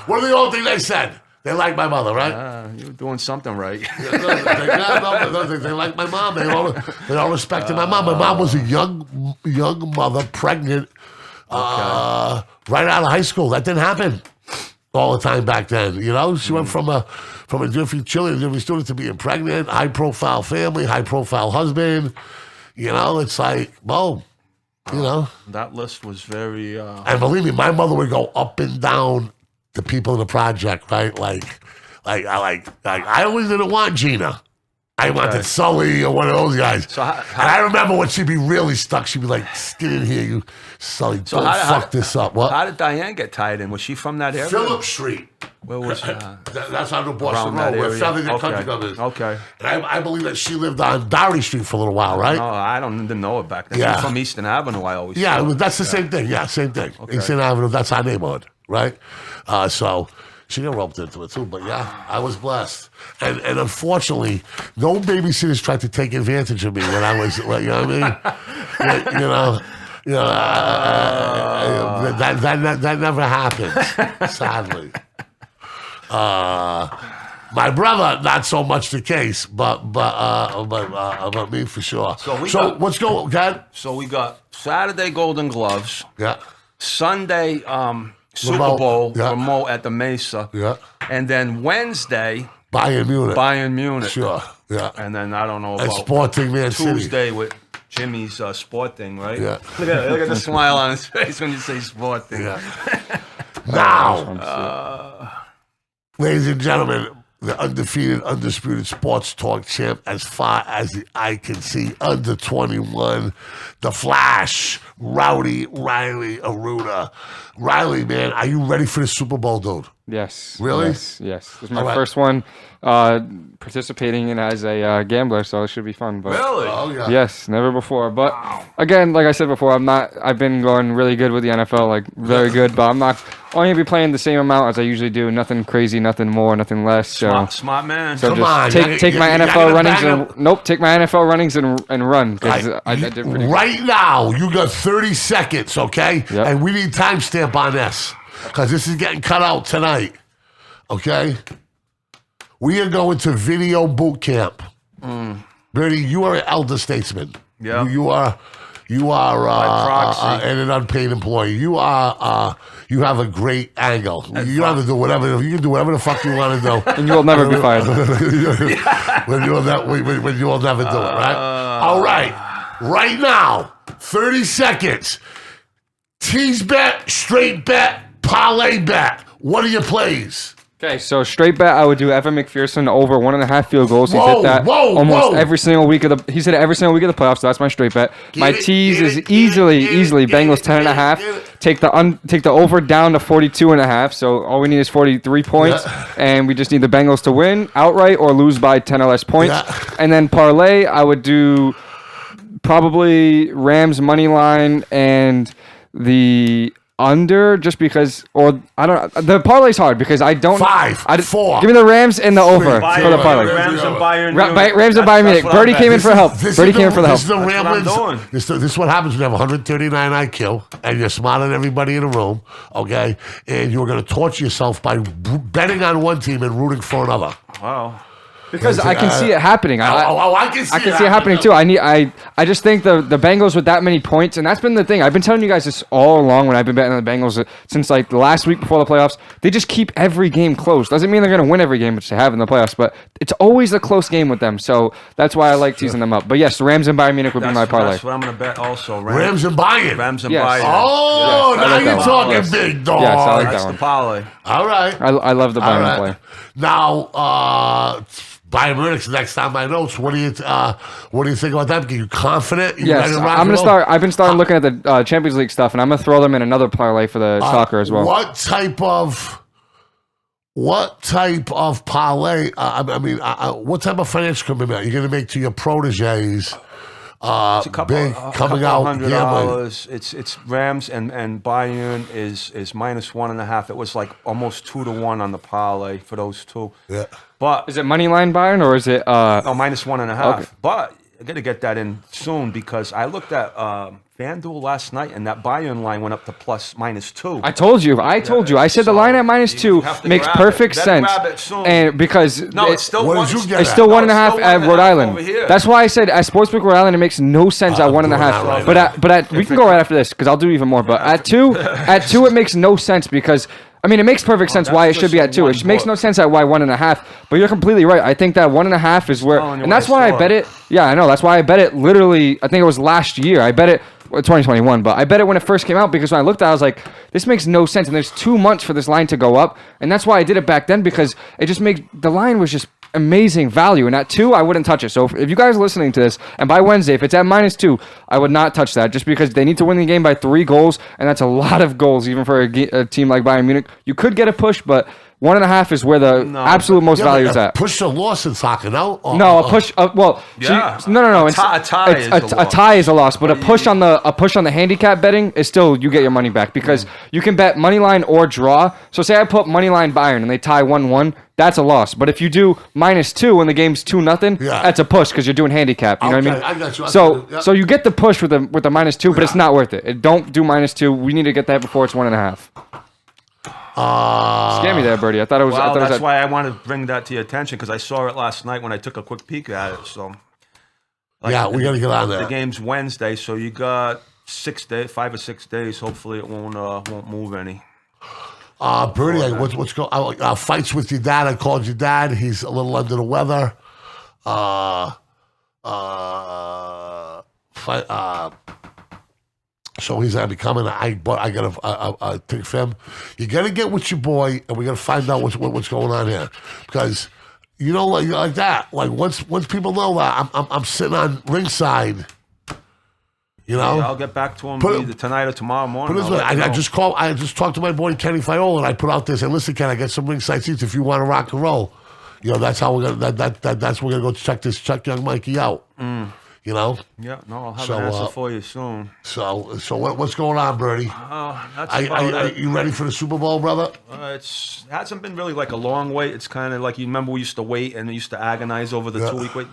What are the old thing they said? They like my mother, right? You're doing something right. They like my mom. They all respected my mom. My mom was a young mother, pregnant, right out of high school. That didn't happen all the time back then. You know, she went from a different student to being pregnant, high profile family, high profile husband. You know, it's like, boom. You know, That list was very. and believe me, my mother would go up and down the people in the project, right? I always didn't want Gina. I wanted Sully or one of those guys. So and I remember when she'd be really stuck, she'd be like, "Get in here, you Sully! Don't fuck this up." What? How did Diane get tied in? Was she from that area? Phillip Street. Where was that? That's on the Boston Around that Road, where area. Featherton Okay. Country Club is. Okay. And I believe that she lived on Downey Street for a little while, right? No, I didn't know it back then. Yeah. She's from Eastern Avenue, I always Yeah, thought. that's the same thing. Yeah, same thing. Okay. Eastern Avenue, that's our neighborhood, right? So she got roped into it too. But yeah, I was blessed. And unfortunately, no babysitters tried to take advantage of me when I was, you know what I mean? That never happened, sadly. My brother, not so much the case, but me for sure. So what's going, God? So we got Saturday Golden Gloves, Yeah, Sunday Super Remote, Bowl yeah. remote at the Mesa, yeah. and then Wednesday Bayern Munich. Bayern Munich. Sure, yeah. And then I don't know And about Sporting Man City. Tuesday with Jimmy's sport thing, right? Yeah. Look at the smile on his face when you say sport thing. Yeah. Now, ladies and gentlemen, the undefeated, undisputed sports talk champ as far as the eye can see, under 21, the Flash, Rowdy Riley Arruda. Riley, man, are you ready for the Super Bowl, dude? Yes. Really? Yes. This is my first one participating in as a gambler, so it should be fun. But Really? Oh, yeah. yes, never before. But again, like I said before, I've been going really good with the NFL, like very good. But I'm not only gonna be playing the same amount as I usually do. Nothing crazy, nothing more, nothing less. So, Smart man. so Come just on, take my you NFL gotta runnings bang and take my NFL runnings and run because Right. I did pretty good. Right now, you got 30 seconds, okay? Yep. And we need timestamp on this because this is getting cut out tonight, okay? We are going to video boot camp. Birdie, you are an elder statesman. Yeah. You are proxy. and an unpaid employee. You are you have a great angle. You don't have to do whatever. You can do whatever the fuck you want to do. And you will never be fired. when you will never do it, right? All right. Right now, 30 seconds. Tease bet, straight bet, parlay bet. What are your plays? Okay, so straight bet, I would do Evan McPherson over 1.5 field goals. He's hit that whoa. every single week of the. He's hit it every single week of the playoffs. So that's my straight bet. My it, tease get is it, easily get Bengals it, 10.5. get it. Take the over down to 42.5. So all we need is 43 points, and we just need the Bengals to win outright or lose by 10 or less points. Yeah. And then parlay, I would do probably Rams money line and the under, just because, or I don't. The parlay's hard because I don't. 4. Give me the Rams and the over for the parlay. Rams and Bayern. Rams and Bayern Munich. Birdie came in for help. Birdie came in for the help. This is the That's what I'm Ramblings. doing. This is what happens when you have 139 IQ and you're smarter than everybody in the room, okay? And you're going to torture yourself by betting on one team and rooting for another. Wow. Because I can see it happening. I can see I can see it happening too. I just think the Bengals with that many points, and that's been the thing. I've been telling you guys this all along when I've been betting on the Bengals since like the last week before the playoffs. They just keep every game close. Doesn't mean they're going to win every game, which they have in the playoffs, but it's always a close game with them. So that's why I like teasing them up. But yes, the Rams and Bayern Munich would be my parlay. That's what I'm going to bet also. Rams and Bayern. Rams and Yes. Bayern. Oh, Yes, I now like you're that talking one. Yes. big dog. Yes, I like That's that the one. parlay. All right. I love the All Bayern right. play. Now, Bayern Munich's next on my notes. What do you think about that? Are you confident? You Yes, ready to rock I'm and gonna roll? start. I've been starting looking at the Champions League stuff, and I'm gonna throw them in another parlay for the soccer as well. What type of parlay? What type of financial commitment are you going to make to your proteges? Big coming out gambling. $100. It's Rams and Bayern is -1.5. It was like almost 2 to 1 on the parlay for those two. Yeah. But Is it money line Bayern or is it? -1.5. Okay. But I got to get that in soon because I looked at FanDuel last night and that Bayern line went up to +-2. I told you. I said the line at -2 have to makes grab perfect it. Better sense, grab it soon. and because No, it's still What one. did you get it's at? still No, 1.5 still at Rhode 1.5 Island. over here. That's why I said at Sportsbook Rhode Island it makes no sense at I'm doing 1.5. that right But now. we can go right after this because I'll do even more. But at two it makes no sense because. I mean, it makes perfect sense why it that's should be just at 2. one It makes book. no sense at why 1.5. But you're completely right. I think that 1.5 is where, telling you and what that's I why I saw. bet it. Yeah, I know. That's why I bet it. Literally, I think it was last year. I bet it. 2021, but I bet it when it first came out because when I looked at it, I was like, this makes no sense. And there's 2 months for this line to go up. And that's why I did it back then because it just makes the line was just amazing value. And at 2, I wouldn't touch it. So if you guys are listening to this, and by Wednesday, if it's at -2, I would not touch that just because they need to win the game by 3 goals. And that's a lot of goals, even for a team like Bayern Munich. You could get a push, but 1.5 is where the absolute most value is at. Push the loss in soccer, no? No, a push. Yeah. No. A tie is a a loss. tie is a loss, but a push on the handicap betting is still you get your money back because you can bet money line or draw. So say I put money line Bayern and they tie 1-1, that's a loss. But if you do -2 when the game's 2-0, Yeah. that's a push because you're doing handicap. You know what I Okay, mean? I got you. So you get the push with the -2, but it's not worth it. Don't do -2. We need to get that before it's 1.5. Scare me there, Birdie. I thought it was. I Well, thought it was that's at- why I wanted to bring that to your attention because I saw it last night when I took a quick peek at it. So, Yeah, we got to get on the there. game's Wednesday, so you got 5 or 6 days. Hopefully, it won't move any. Birdie, what's going fights with your dad. I called your dad. He's a little under the weather. So he's going to be coming. I got a thing for him. You got to get with your boy, and we got to find out what's going on here. Because You know, like that. Like once people know that I'm sitting on ringside. You know, I'll get back to him either tonight or tomorrow morning. Put it this way, I just talked to my boy Kenny Fiola, and I put out this. And listen, Ken, I got some ringside seats if you want to rock and roll. You know, that's how we're gonna that's we're gonna go check young Mikey out. You know. Yeah, no, I'll have an answer for you soon. So what's going on, Birdie? That's about it. You ready for the Super Bowl, brother? It hasn't been really like a long wait. It's kind of like, you remember we used to wait and we used to agonize over the 2-week wait.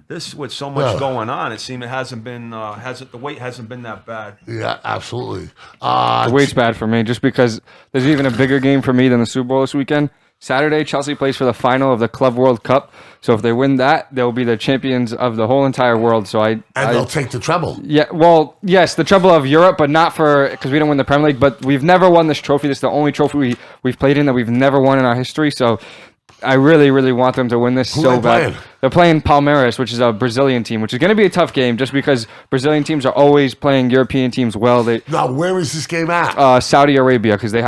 This with so much going on, it seems it hasn't been the wait hasn't been that bad. Yeah, absolutely. The wait's bad for me, just because there's even a bigger game for me than the Super Bowl this weekend. Saturday, Chelsea plays for the final of the Club World Cup. So if they win that, they'll be the champions of the whole entire world. So they'll take the treble. Yeah, well, yes, the treble of Europe, but not because we don't win the Premier League. But we've never won this trophy. This is the only trophy we've played in that we've never won in our history. So I really, really want them to win this so bad. They're playing Palmeiras, which is a Brazilian team, which is going to be a tough game just because Brazilian teams are always playing European teams well. Now, where is this game at? Saudi Arabia, because they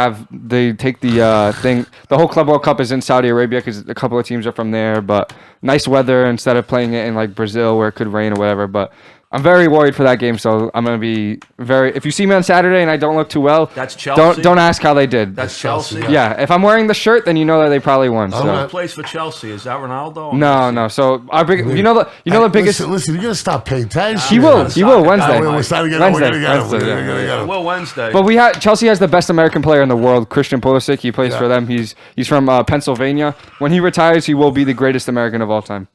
take the thing. The whole Club World Cup is in Saudi Arabia because a couple of teams are from there. But nice weather instead of playing it in like Brazil where it could rain or whatever. But I'm very worried for that game, so I'm going to be very... If you see me on Saturday and I don't look too well, that's Chelsea. Don't ask how they did. That's Chelsea. Yeah, if I'm wearing the shirt, then you know that they probably won. So. Who plays for Chelsea? Is that Ronaldo? No. So our big, you know the biggest. Listen, you're gonna stop paying attention. He will Wednesday. Wednesday. But Chelsea has the best American player in the world, Christian Pulisic. He plays for them. He's from Pennsylvania. When he retires, he will be the greatest American of all time.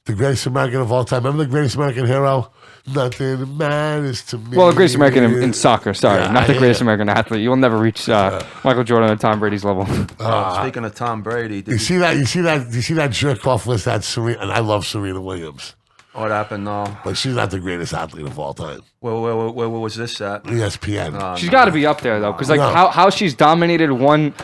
The greatest American of all time. Remember the greatest American hero? Nothing matters to me. Well, the greatest American in soccer. Sorry, not the greatest American athlete. You will never reach Michael Jordan or Tom Brady's level. Speaking of Tom Brady, you see that jerk off list that Serena, and I love Serena Williams. What happened? No, but she's not the greatest athlete of all time. Where was this at? ESPN. She's got to be up there though, because how she's dominated one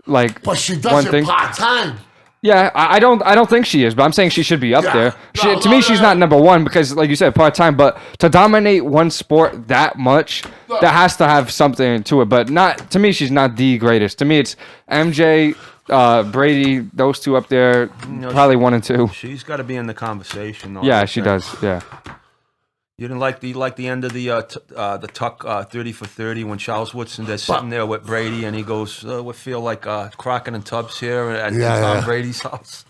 But she does it part time. Yeah, I don't think she is, but I'm saying she should be up there. To me, she's not number one because, like you said, part-time. But to dominate one sport that much, that has to have something to it. But not to me, she's not the greatest. To me, it's MJ, Brady, those two up there, probably 1 and 2. She's got to be in the conversation, though. Yeah, she does. Yeah. You didn't like the end of the Tuck 30 for 30 when Charles Woodson is sitting there with Brady and he goes, we feel like Crockett and Tubbs here at Tom Brady's house.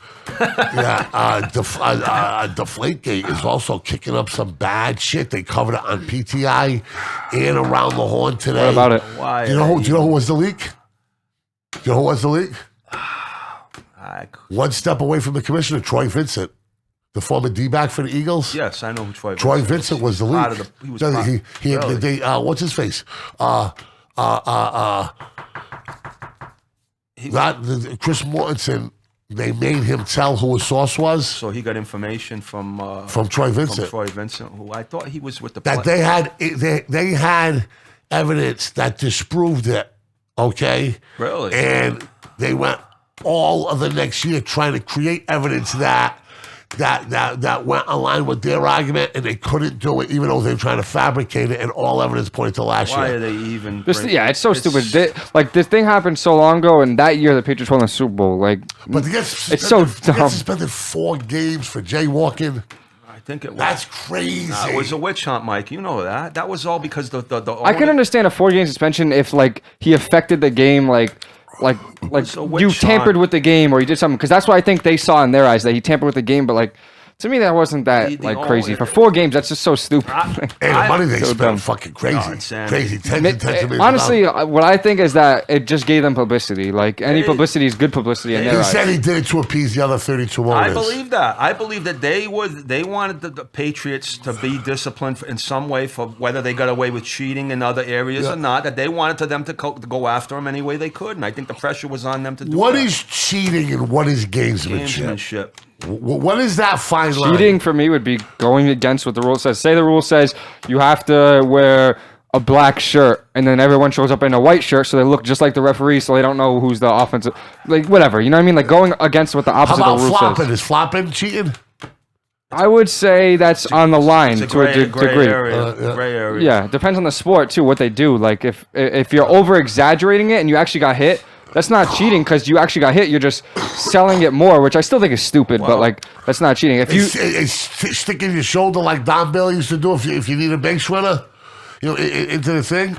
Deflategate is also kicking up some bad shit. They covered it on PTI and Around the Horn today. What about it? Why? Do you know who was the leak? Do you know who was the leak? One step away from the commissioner, Troy Vincent. The former D-back for the Eagles? Yes, I know who Troy Vincent was the lead. He was he what's his face? Chris Mortensen, they made him tell who his source was. So he got information from Troy Vincent. From Troy Vincent, who I thought he was with the... That they had evidence that disproved it, okay? Really? And they went all of the next year trying to create evidence that went aligned with their argument, and they couldn't do it, even though they were trying to fabricate it, and all evidence pointed to last year. Why are they even... it's so stupid. This thing happened so long ago, and that year the Patriots won the Super Bowl. But it's so dumb. They got suspended 4 games for jaywalking. I think it was. That's crazy. It was a witch hunt, Mike. You know that. That was all because the I can understand a 4-game suspension if, he affected the game, you tampered with the game or you did something, because that's what I think they saw in their eyes, that he tampered with the game. But to me, that wasn't that crazy. For 4 games, that's just so stupid. And the money they spent, fucking crazy. Crazy. Tens of millions. Honestly, what I think is that it just gave them publicity. Any publicity is good publicity in their eyes. He said he did it to appease the other 32 owners. I believe that. I believe that they wanted the Patriots to be disciplined in some way for whether they got away with cheating in other areas or not, that they wanted them to go after them any way they could. And I think the pressure was on them to do What is cheating and what is gamesmanship? What is that fine line? Cheating for me would be going against what the rule says. Say the rule says you have to wear a black shirt, and then everyone shows up in a white shirt, so they look just like the referee, so they don't know who's the offensive. Whatever, you know what I mean? Going against what the opposite of the rule flopping? says. Is flopping cheating? I would say that's on the line to a degree. Gray area. Yeah, depends on the sport too. What they do, if you're over exaggerating it and you actually got hit, that's not cheating because you actually got hit. You're just selling it more, which I still think is stupid. But like, that's not cheating. If you it's sticking your shoulder like Don Bill used to do if you need a base runner, into the thing.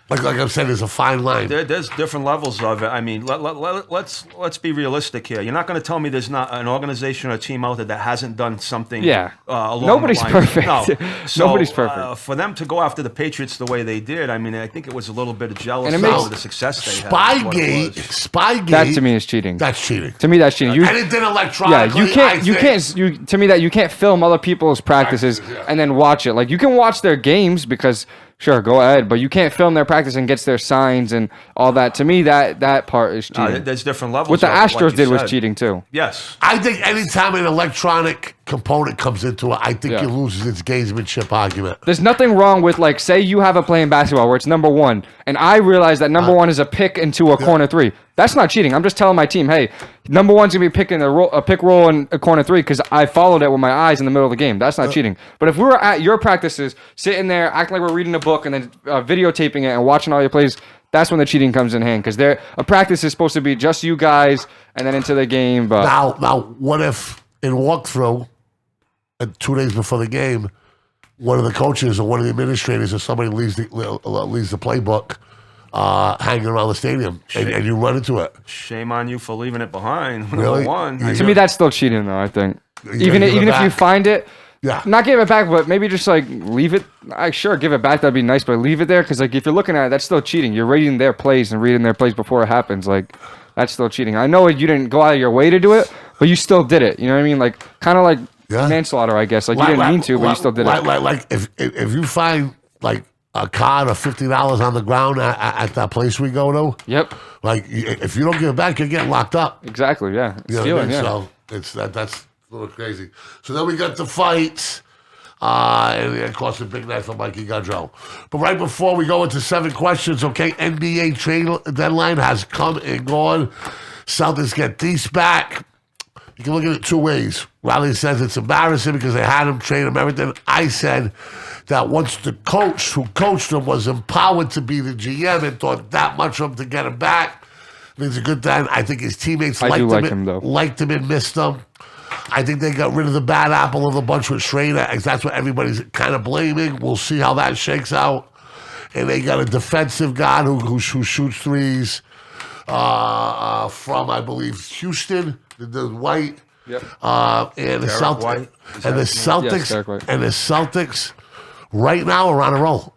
Like I'm saying, there's a fine line. There's different levels of it. I mean, let's be realistic here. You're not going to tell me there's not an organization or a team out there that hasn't done something. Yeah. Along Nobody's the line. perfect. No. So, Nobody's perfect. For them to go after the Patriots the way they did, I mean, I think it was a little bit of jealousy of the success they had. Spygate. That to me is cheating. That's cheating. To me, that's cheating. And it did electronically. Yeah, to me, you can't film other people's practices and then watch it. Like, you can watch their games because. Sure, go ahead, but you can't film their practice and get their signs and all that. To me, that part is cheating. There's different levels. What the Astros did was said. cheating too. Yes. I think anytime an electronic component comes into it, I think it loses its gamesmanship argument. There's nothing wrong with, like, say you have a play in basketball where it's number one, and I realize that number one is a pick into a corner three. That's not cheating. I'm just telling my team, hey, number one's going to be picking a pick roll in a corner three because I followed it with my eyes in the middle of the game. That's not cheating. But if we were at your practices, sitting there, acting like we're reading a book and then videotaping it and watching all your plays, that's when the cheating comes in hand because a practice is supposed to be just you guys and then into the game. But Now, what if in walkthrough, 2 days before the game, one of the coaches or one of the administrators or somebody leaves the playbook hanging around the stadium and you run into it? Shame on you for leaving it behind. Really? Number one. to me, that's still cheating, though, I think. Even if you find it, not give it back, but maybe just, like, leave it. Sure, give it back. That'd be nice, but leave it there because, like, if you're looking at it, that's still cheating. You're reading their plays and reading their plays before it happens. Like, that's still cheating. I know you didn't go out of your way to do it, but you still did it. You know what I mean? Like, kind of like manslaughter, I guess. Like, you didn't mean to, but you still did it. Like if you find, like, a card or $50 on the ground at that place we go to. Yep. Like, if you don't give it back, you're getting locked up. Exactly, yeah. You know Stealing, what I mean? So that's a little crazy. So then we got the fights. And of course, a big night for Mikey Gaudreau. But right before we go into 7 questions, okay, NBA trade deadline has come and gone. Celtics get Thies back. You can look at it 2 ways. Riley says it's embarrassing because they had him, trade him, everything. I said that once the coach who coached him was empowered to be the GM and thought that much of him to get him back, means a good thing. I think his teammates liked him and missed him. I think they got rid of the bad apple of the bunch with Schrader. That's what everybody's kind of blaming. We'll see how that shakes out. And they got a defensive guy who shoots threes from, I believe, Houston, the White. Yep. And the Celtics right now are on a roll.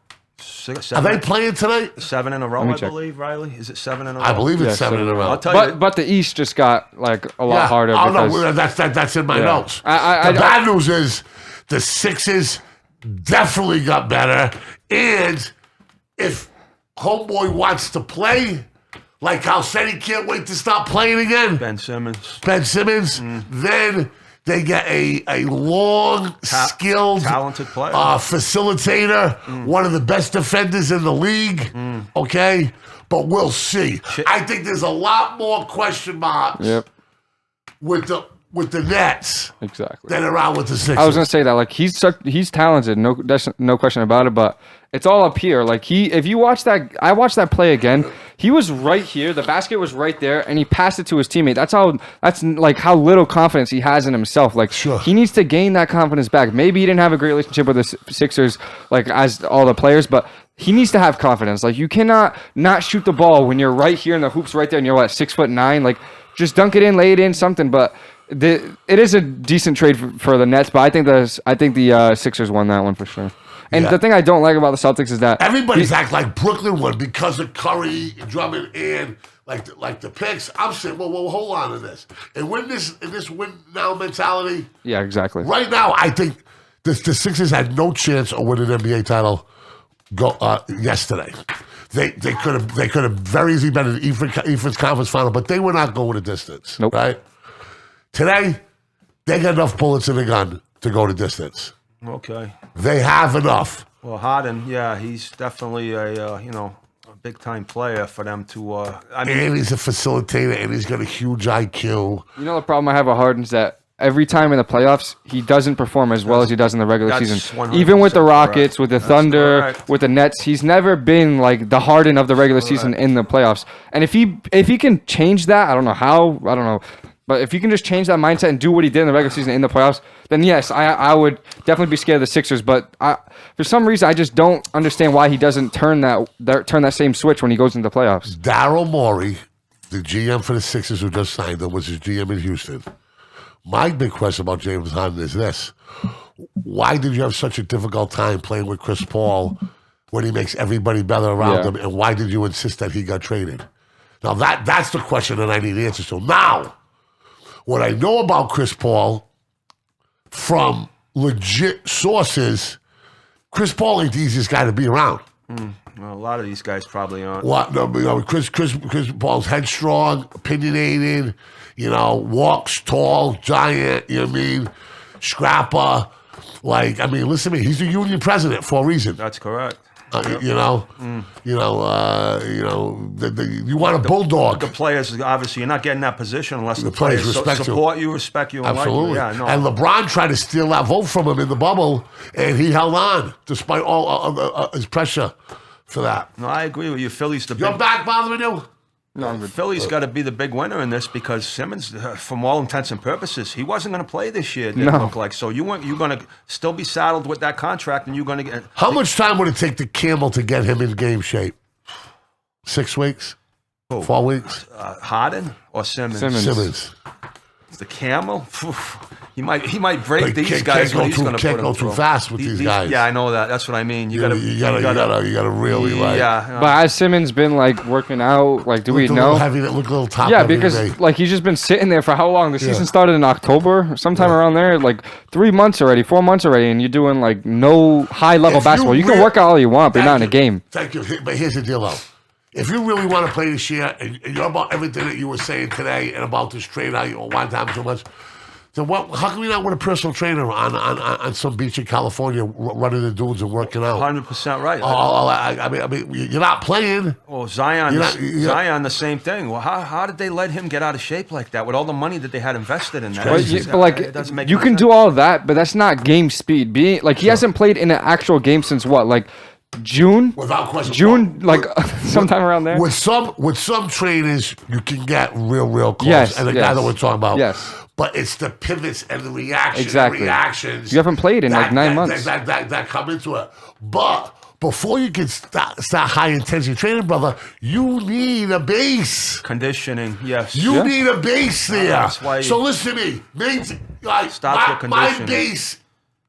Are they playing tonight? 7 in a row, I believe, Riley. Is it 7 in a row? I believe it's 7 in a row. I'll tell you. But the East just got, like, a lot harder. Oh, no, that's in my notes. The bad news is the Sixers definitely got better. And if Homeboy wants to play, like Hal said he can't wait to stop playing again, Ben Simmons, then they get a long, skilled, talented player, facilitator, one of the best defenders in the league. Okay, but we'll see. I think there's a lot more question marks with the Nets than around with the Sixers. I was gonna say that, like, he's talented, that's no question about it, but it's all up here. Like, if you watch that, I watched that play again. He was right here. The basket was right there, and he passed it to his teammate. That's like how little confidence he has in himself. Like, he needs to gain that confidence back. Maybe he didn't have a great relationship with the Sixers, like, as all the players, but he needs to have confidence. Like, you cannot not shoot the ball when you're right here and the hoop's right there, and you're 6'9". Like, just dunk it in, lay it in, something. But it is a decent trade for the Nets. But I think the Sixers won that one for sure. And the thing I don't like about the Celtics is that everybody's act like Brooklyn won because of Curry, Drummond, and like the picks. I'm saying, well, hold on to this. And in this win now mentality. Yeah, exactly. Right now, I think the Sixers had no chance of winning an NBA title yesterday. They could have very easily been in the Eastern Conference Final, but they were not going the distance. Nope. Right? Today, they got enough bullets in the gun to go the distance. Okay. They have enough. Well, Harden, he's definitely a big time player for them to. And he's a facilitator, and he's got a huge IQ. You know the problem I have with Harden is that every time in the playoffs, he doesn't perform as well as he does in the regular That's season. 100% Even with the Rockets, correct. with the That's Thunder, correct. with the Nets, he's never been like the Harden of the regular season in the playoffs. And if he can change that, I don't know how, I don't know. But if you can just change that mindset and do what he did in the regular season in the playoffs, then yes, I would definitely be scared of the Sixers. But for some reason, I just don't understand why he doesn't turn that same switch when he goes into the playoffs. Daryl Morey, the GM for the Sixers who just signed him, was his GM in Houston. My big question about James Harden is this. Why did you have such a difficult time playing with Chris Paul when he makes everybody better around him? And why did you insist that he got traded? Now, that's the question that I need answers to. Now, what I know about Chris Paul from legit sources, Chris Paul ain't the easiest guy to be around. Well, a lot of these guys probably aren't. What? No, Chris Paul's headstrong, opinionated, walks tall, giant, you know what I mean? Scrapper. Like, I mean, listen to me. He's the union president for a reason. That's correct. You want a bulldog. The players, obviously, you're not getting that position unless the players players respect support you, respect you, and Absolutely. like you. Yeah, no. And LeBron tried to steal that vote from him in the bubble, and he held on despite all his pressure for that. No, I agree with you. Philly's the Your big. back bothering you? No, Philly's got to be the big winner in this because Simmons, from all intents and purposes, he wasn't going to play this year. It didn't look like so. You're going to still be saddled with that contract, and you're going to get. How much time would it take the Camel to get him in game shape? 6 weeks? 4 weeks? Harden or Simmons? Simmons. The Camel. He might break Like, these can't guys. go When he's too- going to can't put go them too through. fast with these guys. Yeah, I know that. That's what I mean. You You gotta really like. Yeah. But has Simmons been like working out? Like, do we Look a know? little heavy, look a little top. Yeah, heavy because today. like he's just been sitting there for how long? The season started in October, sometime around there, like 3 months already, 4 months already, and you're doing like no high level If basketball. You can work out all you want, but you're not in a game. Thank you. But here's the deal, though. If you really want to play this year, and you're about everything that you were saying today, and about this trade, how you one time so much, then how can we not win a personal trainer on some beach in California, running the dudes and working out? 100% right. I mean, you're not playing. Oh, Zion, You're Zion, the same thing. Well, how did they let him get out of shape like that with all the money that they had invested in that? But like It doesn't make you any can sense. do all of that, but that's not game speed. Being like he hasn't played in an actual game since what, like June? Without question. June, like sometime around there. With some trainers, you can get real close. Yes, and the guy yes. that we're talking about. Yes. But it's the pivots and the reactions. Exactly. Reactions. You haven't played in like 9 months. That come into it. But before you can start high intensity training, brother, you need a base. Conditioning, yes. You need a base there. That's why So listen to me. Starts with My conditioning. base,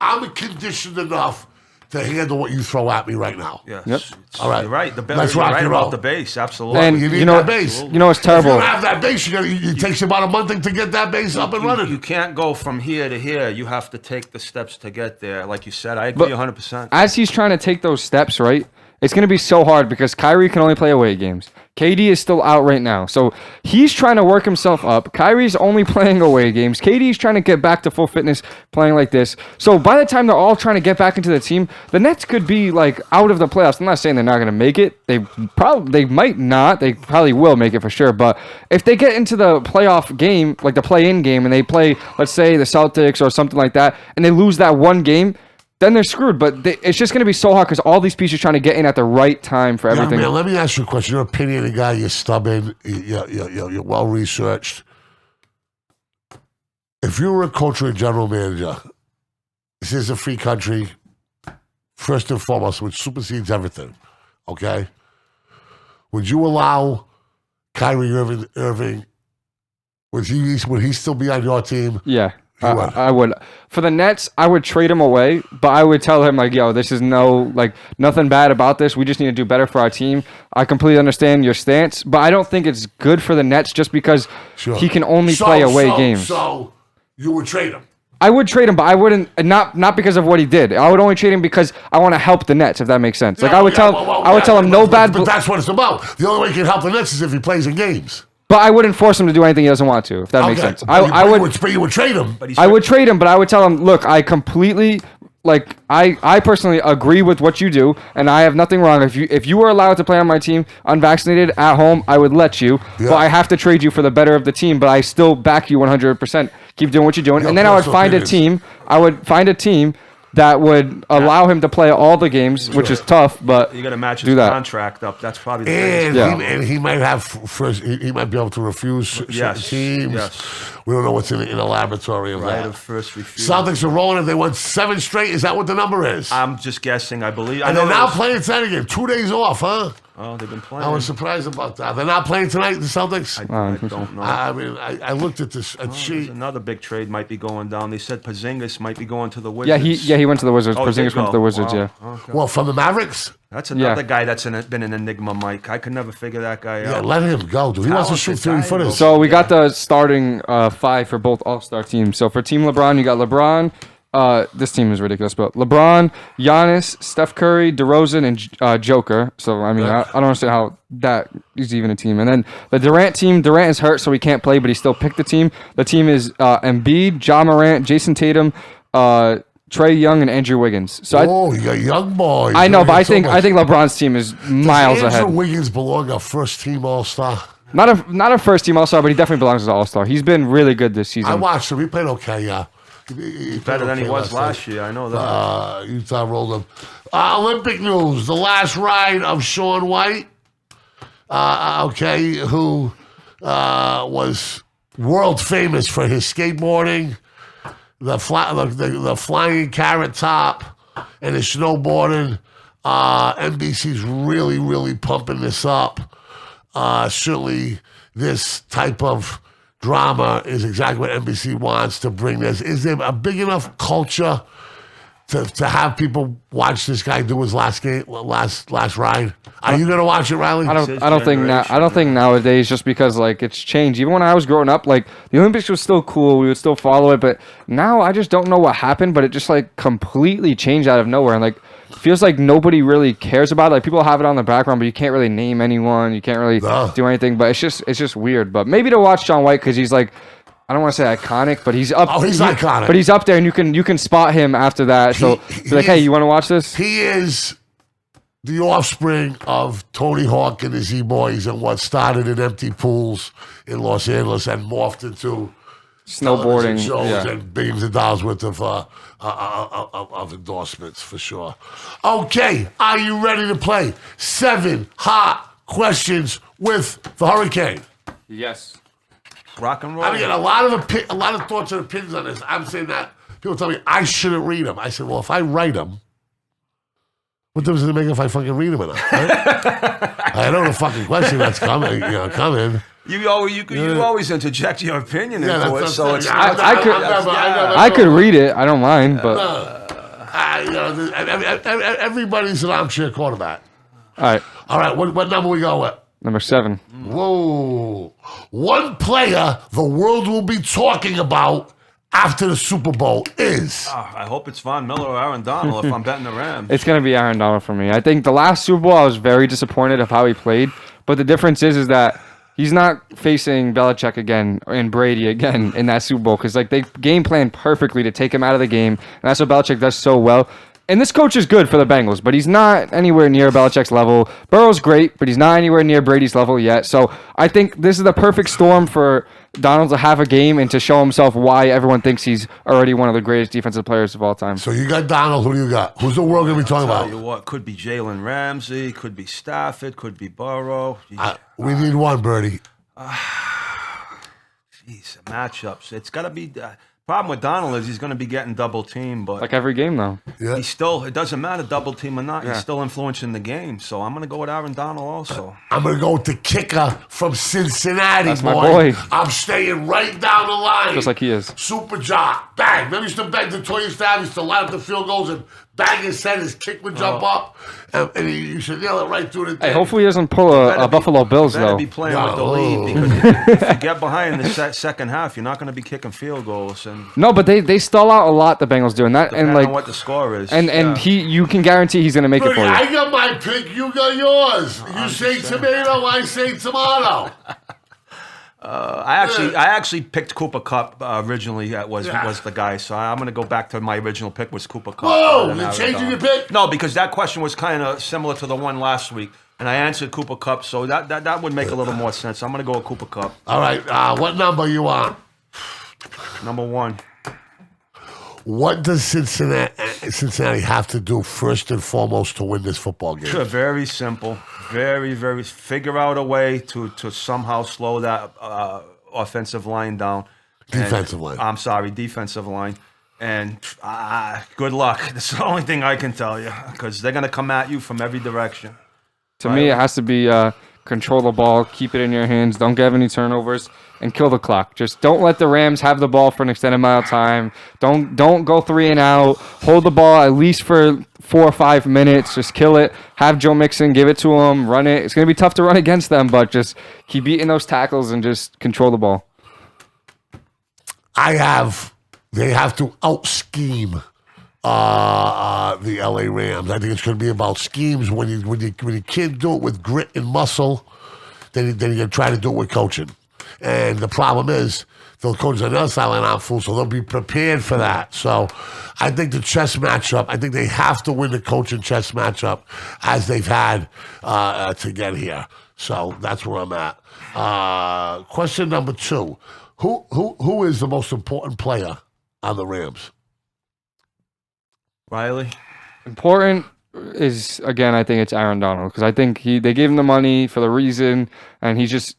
I'm conditioned enough to handle what you throw at me right now. Yes. Yep. All right. You're right. Let's You're rock right and roll. about the base. Absolutely. And You need you know, that base. you know what's If you terrible? don't have that base, it takes you about a month to get that base up and running. You can't go from here to here. You have to take the steps to get there. Like you said, I agree 100%. As he's trying to take those steps, right? It's going to be so hard because Kyrie can only play away games. KD is still out right now. So he's trying to work himself up. Kyrie's only playing away games. KD's trying to get back to full fitness playing like this. So by the time they're all trying to get back into the team, the Nets could be like out of the playoffs. I'm not saying they're not going to make it. They might not. They probably will make it for sure. But if they get into the playoff game, like the play-in game, and they play, let's say, the Celtics or something like that, and they lose that one game, then they're screwed. But it's just going to be so hard because all these pieces are trying to get in at the right time for everything. Man, let me ask you a question. You're an opinionated guy. You're stubborn. You're well-researched. If you were a coach or a general manager, this is a free country, first and foremost, which supersedes everything, okay? Would you allow Kyrie Irving, would he still be on your team? Yeah. would. I would. For the Nets, I would trade him away, but I would tell him, like, yo, this is nothing bad about this. We just need to do better for our team. I completely understand your stance, but I don't think it's good for the Nets just because he can only play away games. So you would trade him? I would trade him, but I wouldn't, not because of what he did. I would only trade him because I want to help the Nets, if that makes sense. Like, I would tell him no bad. But that's what it's about. The only way he can help the Nets is if he plays in games. But I wouldn't force him to do anything he doesn't want to, if that makes sense. But you would trade him. I would trade him, but I would tell him, look, I completely, I personally agree with what you do, and I have nothing wrong. If you were allowed to play on my team unvaccinated at home, I would let you. Yeah. But I have to trade you for the better of the team, but I still back you 100%. keep doing what you're doing. Your And then I would personal find a opinions. team. I would find a team that would allow him to play all the games, which is tough, but You got to match do his that. contract up. That's probably the And, biggest. he might have first. He might be able to refuse certain Yes, teams. yes. We don't know what's in the laboratory of Right that. of first refusal. Celtics are rolling. If they won 7 straight, is that what the number is? I'm just guessing. I believe. I and know they're now there's- playing tonight again. 2 days off, huh? Oh, they've been playing. I was surprised about that. They're not playing tonight, the Celtics. I don't know. I mean, I looked at this There's sheet. another big trade might be going down. They said Porzingis might be going to the Wizards. he went to the Wizards. Oh, Porzingis did went to go? the Wizards, Wow. yeah. Okay. Well, from the Mavericks. That's another guy that's been an enigma, Mike. I could never figure that guy Yeah, out. let him go, dude. He wants to shoot Talented 30 guy, footers. So we got the starting 5 for both All-Star teams. So for Team LeBron, you got LeBron. This team is ridiculous, but LeBron, Giannis, Steph Curry, DeRozan, and Joker. So, I mean, I don't understand how that is even a team. And then the Durant team, Durant is hurt, so he can't play, but he still picked the team. The team is Embiid, Ja Morant, Jason Tatum, Trey Young, and Andrew Wiggins. So you got young boys. I know, You but I got so think much. LeBron's team is miles Does Andrew ahead. Wiggins belong a first-team All-Star? Not a first team All-Star, but he definitely belongs as an All-Star. He's been really good this season. I watched him. He played okay, yeah. He Better than he played was okay last year. I know that. Utah rolled him. Olympic news. The last ride of Shaun White, who was world famous for his skateboarding, the flying carrot top, and his snowboarding. NBC's really, really pumping this up. Certainly, this type of drama is exactly what NBC wants to bring this. Is there a big enough culture to have people watch this guy do his last ride? Are you gonna watch it, Riley? I His don't think generation, I don't think nowadays, just because like it's changed. Even when I was growing up, like the Olympics was still cool, we would still follow it, but now I just don't know what happened, but it just like completely changed out of nowhere, and like feels like nobody really cares about it. Like people have it on the background, but you can't really name anyone, you can't really do anything. But it's just weird. But maybe to watch Shaun White because he's like, I don't want to say iconic, but he's up. Oh, he's iconic. But he's up there, and you can spot him after that. So be like, hey, you want to watch this? He is the offspring of Tony Hawk and the Z-Boys and what started in empty pools in Los Angeles and morphed into Snowboarding, television shows yeah. and billions of dollars worth of endorsements for sure. Okay, are you ready to play 7 hot questions with the Hurricane? Yes. Rock and roll. I mean, a lot of thoughts and opinions on this. I'm saying that people tell me I shouldn't read them. I said, well, if I write them, what difference does it make if I fucking read them or not? Right? I know the fucking question that's coming. You always interject your opinion into it, that's so it's I could read it. I don't mind, but everybody's an armchair quarterback. all right. What number we go with? Number 7. Whoa. One player the world will be talking about after the Super Bowl is. I hope it's Von Miller or Aaron Donald if I'm betting the Rams. It's gonna be Aaron Donald for me. I think the last Super Bowl I was very disappointed of how he played, but the difference is that he's not facing Belichick again and Brady again in that Super Bowl because like they game planned perfectly to take him out of the game, and that's what Belichick does so well. And this coach is good for the Bengals, but he's not anywhere near Belichick's level. Burrow's great, but he's not anywhere near Brady's level yet. So I think this is the perfect storm for Donald to have a game and to show himself why everyone thinks he's already one of the greatest defensive players of all time. So you got Donald. Who do you got? Who's the world going to be talking Tell about? you what, could be Jalen Ramsey, could be Stafford, could be Burrow. We need one, Birdie. Jeez, matchups. It's got to be. Problem with Donald is he's going to be getting double teamed, but Like every game, though. Yeah. he's still. It doesn't matter double team or not. Yeah. He's still influencing the game. So I'm going to go with Aaron Donald also. I'm going to go with the kicker from Cincinnati, That's my boy. I'm staying right down the line. Just like he is. Super job. Bang. Remember, he used to bang the Toy Stab. He used to line up the field goals and bang his head. His kick would jump up. And you should nail it right through the thing. Hey, hopefully he doesn't pull a Buffalo Bills, Better though. be playing with the No. lead because if you get behind in the second half, you're not going to be kicking field goals. And No, but they stall out a lot, the Bengals do. And depending like, on what the score is. and you can guarantee he's going to make it Birdie, for you. I got my pick. You got yours. You say tomato. I say tomato. I actually picked Cooper Kupp originally. Was the guy, so I'm going to go back to my original pick was Cooper Kupp. Whoa, than you're Aaron changing your Donald. pick? No, because that question was kind of similar to the one last week, and I answered Cooper Kupp, so that would make a little more sense. I'm going to go with Cooper Kupp. All right. What number you on? Number one. What does Cincinnati have to do first and foremost to win this football game? Sure, very simple. Very, very. Figure out a way to somehow slow that offensive line down. Defensive line. I'm sorry, defensive line. And good luck. That's the only thing I can tell you, because they're going to come at you from every direction. To me, it has to be control the ball, keep it in your hands, don't get any turnovers, and kill the clock. Just don't let the Rams have the ball for an extended amount of time. Don't go 3 and out. Hold the ball at least for 4 or 5 minutes. Just kill it. Have Joe Mixon, give it to him, run it. It's going to be tough to run against them, but just keep beating those tackles and just control the ball. They have to out-scheme the LA Rams. I think it's going to be about schemes. When you can't do it with grit and muscle, then you're going to try to do it with coaching. And the problem is, the coaches on the other sideline aren't fools, so they'll be prepared for that. So I think the chess matchup, I think they have to win the coaching chess matchup as they've had to get here. So that's where I'm at. Question number 2. Who is the most important player on the Rams? Riley? Important is, again, I think it's Aaron Donald, because I think they gave him the money for the reason, and he's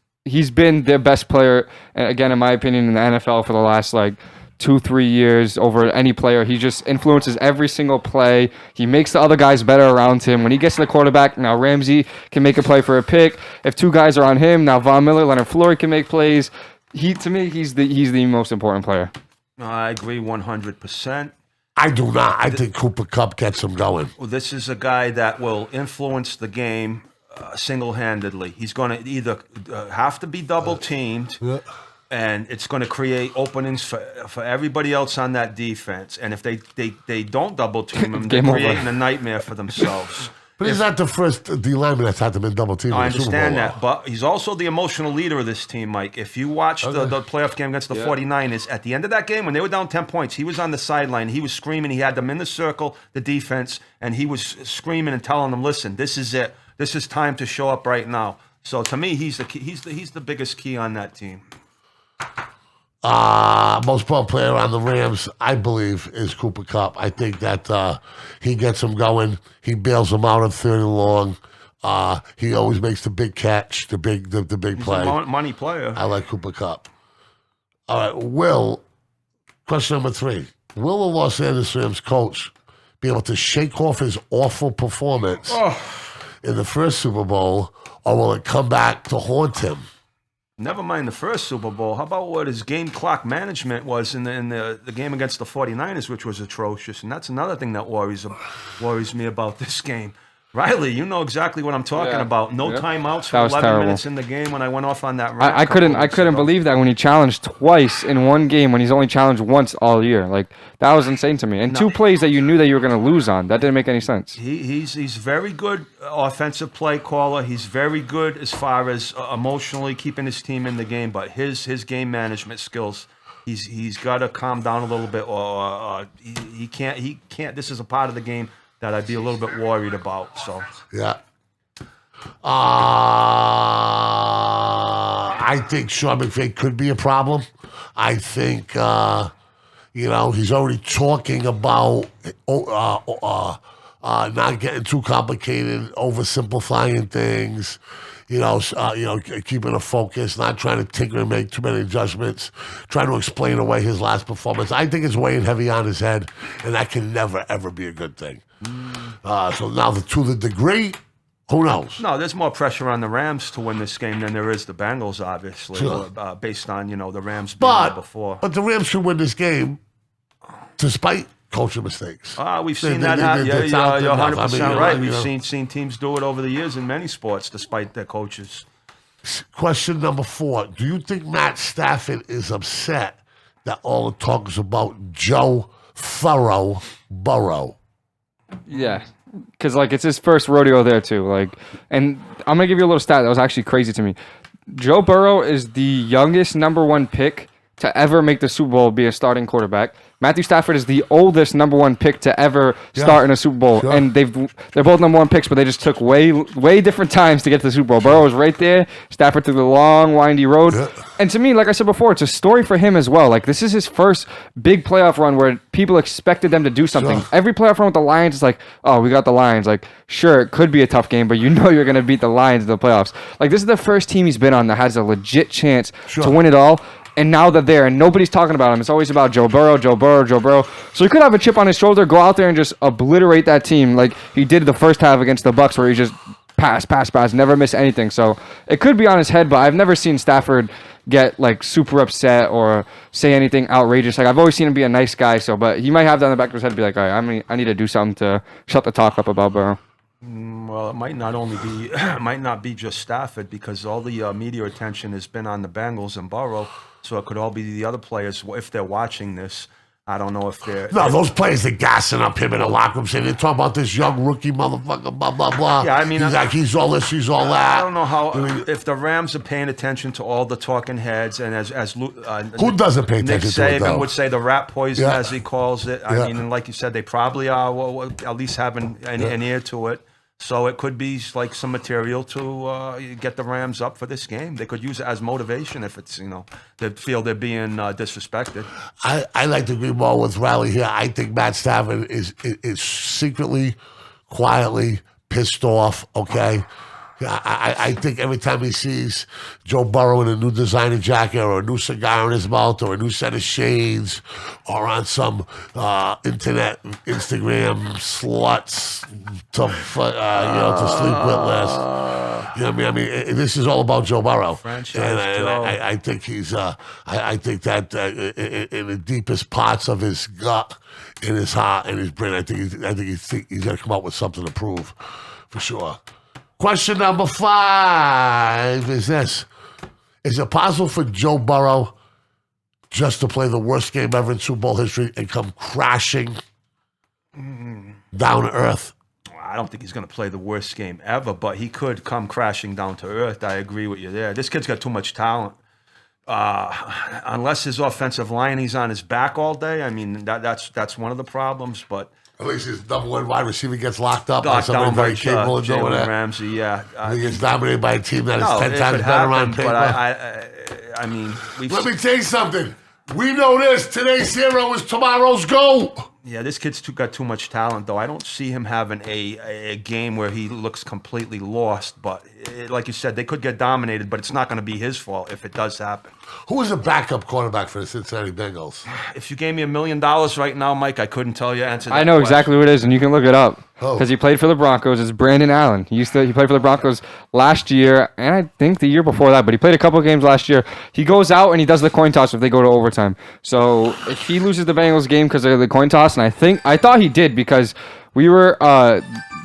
been their best player, again, in my opinion, in the NFL for the last 2-3 years over any player. He just influences every single play. He makes the other guys better around him. When he gets to the quarterback, now Ramsey can make a play for a pick. If 2 guys are on him, now Von Miller, Leonard Floyd can make plays. To me, he's the most important player. I agree 100%. I do not. I think Cooper Kupp gets him going. Well, this is a guy that will influence the game single-handedly. He's going to either have to be double-teamed, and it's going to create openings for everybody else on that defense. And if they don't double-team him, they're creating a nightmare for themselves. But he's not the first D lineman that's had to be double-teamed. I understand that, but he's also the emotional leader of this team, Mike. If you watch the playoff game against the 49ers, at the end of that game, when they were down 10 points, he was on the sideline. He was screaming. He had them in the circle, the defense, and he was screaming and telling them, listen, this is it. This is time to show up right now. So to me, he's the key. He's the biggest key on that team. Most important player on the Rams, I believe, is Cooper Kupp. I think that he gets them going. He bails them out on 3rd and long. He always makes the big catch, the big play. He's a money player. I like Cooper Kupp. All right, question number 3. Will the Los Angeles Rams coach be able to shake off his awful performance in the first Super Bowl, or will it come back to haunt him? Never mind the first Super Bowl. How about what his game clock management was in the game against the 49ers, which was atrocious? And that's another thing that worries me about this game. Riley, you know exactly what I'm talking about. No timeouts for 11 minutes in the game when I went off on that rant. I couldn't believe that when he challenged twice in one game when he's only challenged once all year. That was insane to me. And 2 plays that you knew that you were going to lose on. That didn't make any sense. He's very good offensive play caller. He's very good as far as emotionally keeping his team in the game. But his game management skills, he's got to calm down a little bit, or he can't. This is a part of the game that I'd be a little bit worried about. So yeah. I think Sean McVay could be a problem. I think he's already talking about not getting too complicated, oversimplifying things. Keeping a focus, not trying to tinker and make too many adjustments, trying to explain away his last performance. I think it's weighing heavy on his head, and that can never, ever be a good thing. So now, to the degree, who knows? No, there's more pressure on the Rams to win this game than there is the Bengals, obviously, based on, the Rams being there before. But the Rams should win this game despite coaching mistakes. We've seen that happen. You're 100% right. We've seen teams do it over the years in many sports, despite their coaches. Question number 4. Do you think Matt Stafford is upset that all the talk is about Joe Burrow? Yeah, because it's his first rodeo there too. And I'm gonna give you a little stat that was actually crazy to me. Joe Burrow is the youngest number 1 pick to ever make the Super Bowl be a starting quarterback. Matthew Stafford is the oldest number 1 pick to ever start in a Super Bowl, and they're both number 1 picks, but they just took way different times to get to the Super Bowl. Burrow was right there. Stafford took the long, windy road, and to me, like I said before, it's a story for him as well. Like this is his first big playoff run where people expected them to do something. Every playoff run with the Lions is like, oh, we got the Lions. Like, sure, it could be a tough game, but you know you're going to beat the Lions in the playoffs. Like this is the first team he's been on that has a legit chance to win it all. And now they're there, and nobody's talking about him. It's always about Joe Burrow. So he could have a chip on his shoulder, go out there and just obliterate that team like he did the first half against the Bucs, where he just pass, never miss anything. So it could be on his head, but I've never seen Stafford get like super upset or say anything outrageous. Like I've always seen him be a nice guy. So, but he might have that in the back of his head, be like, all right, I need to do something to shut the talk up about Burrow. Well, it might not be just Stafford, because all the media attention has been on the Bengals and Burrow. So it could all be the other players if they're watching this. I don't know if they're... No, those players are gassing up him in the locker room, saying they're talking about this young rookie motherfucker, blah, blah, blah. Yeah, I mean... He's all this, he's all that. I don't know how... if the Rams are paying attention to all the talking heads, and as who doesn't pay attention to it, Nick though? Saban would say the rat poison, as he calls it. I mean, and like you said, they probably are at least having an ear to it. So it could be like some material to get the Rams up for this game. They could use it as motivation if it's, they feel they're being disrespected. I like to agree more with Riley here. I think Matt Stafford is secretly, quietly pissed off, okay? I think every time he sees Joe Burrow in a new designer jacket or a new cigar in his mouth or a new set of shades or on some internet Instagram sluts to sleep with list. You know what I mean? This is all about Joe Burrow. And I think he's I think that in the deepest parts of his gut, in his heart, in his brain, I think he's going to come out with something to prove, for sure. Question number 5 is this. Is it possible for Joe Burrow just to play the worst game ever in Super Bowl history and come crashing down to earth? I don't think he's going to play the worst game ever, but he could come crashing down to earth. I agree with you there. This kid's got too much talent. Unless his offensive line, he's on his back all day. I mean, that's one of the problems, but... At least his number 1 wide receiver gets locked up by somebody very capable of doing that. Ramsey, yeah. He gets dominated by a team that is 10 times better on paper. But I mean... Let me tell you something. We know this. Today's hero is tomorrow's goal. Yeah, this kid's got too much talent, though. I don't see him having a game where he looks completely lost. But like you said, they could get dominated, but it's not going to be his fault if it does happen. Who is a backup quarterback for the Cincinnati Bengals? If you gave me $1 million right now, Mike, I couldn't tell you. Answer that I know question. exactly who it is, and you can look it up. Because he played for the Broncos. It's Brandon Allen. He played for the Broncos last year, and I think the year before that, but he played a couple of games last year. He goes out and he does the coin toss if they go to overtime. So if he loses the Bengals game because of the coin toss, and I thought he did, because we were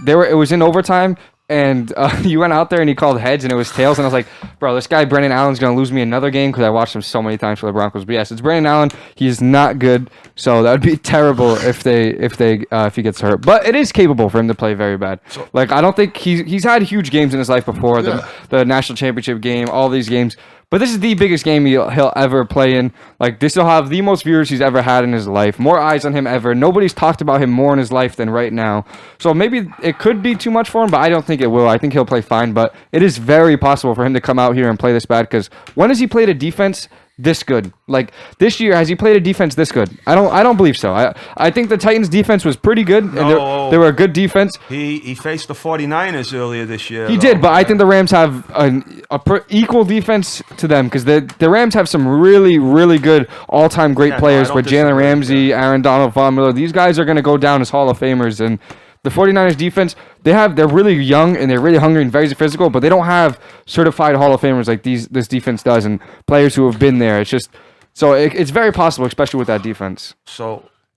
it was in overtime. And he went out there and he called heads and it was tails. And I was like, bro, this guy, Brandon Allen's going to lose me another game, because I watched him so many times for the Broncos. But yes, it's Brandon Allen. He's not good. So that would be terrible if he gets hurt. But it is capable for him to play very bad. Like, I don't think he's had huge games in his life before, the national championship game, all these games. But this is the biggest game he'll ever play in. Like, this will have the most viewers he's ever had in his life. More eyes on him ever. Nobody's talked about him more in his life than right now. So maybe it could be too much for him, but I don't think it will. I think he'll play fine. But it is very possible for him to come out here and play this bad, because when has he played a defense this good? Like, this year, has he played a defense this good? I don't believe so. I think the Titans' defense was pretty good, and they were a good defense. He faced the 49ers earlier this year. He did, but I think the Rams have an equal defense to them, because the Rams have some really, really good all-time great players, with Jalen Ramsey, Aaron Donald, Von Miller. These guys are going to go down as Hall of Famers, and the 49ers defense, they're really young and they're really hungry and very physical, but they don't have certified Hall of Famers like this defense does, and players who have been there. It's just it's very possible, especially with that defense.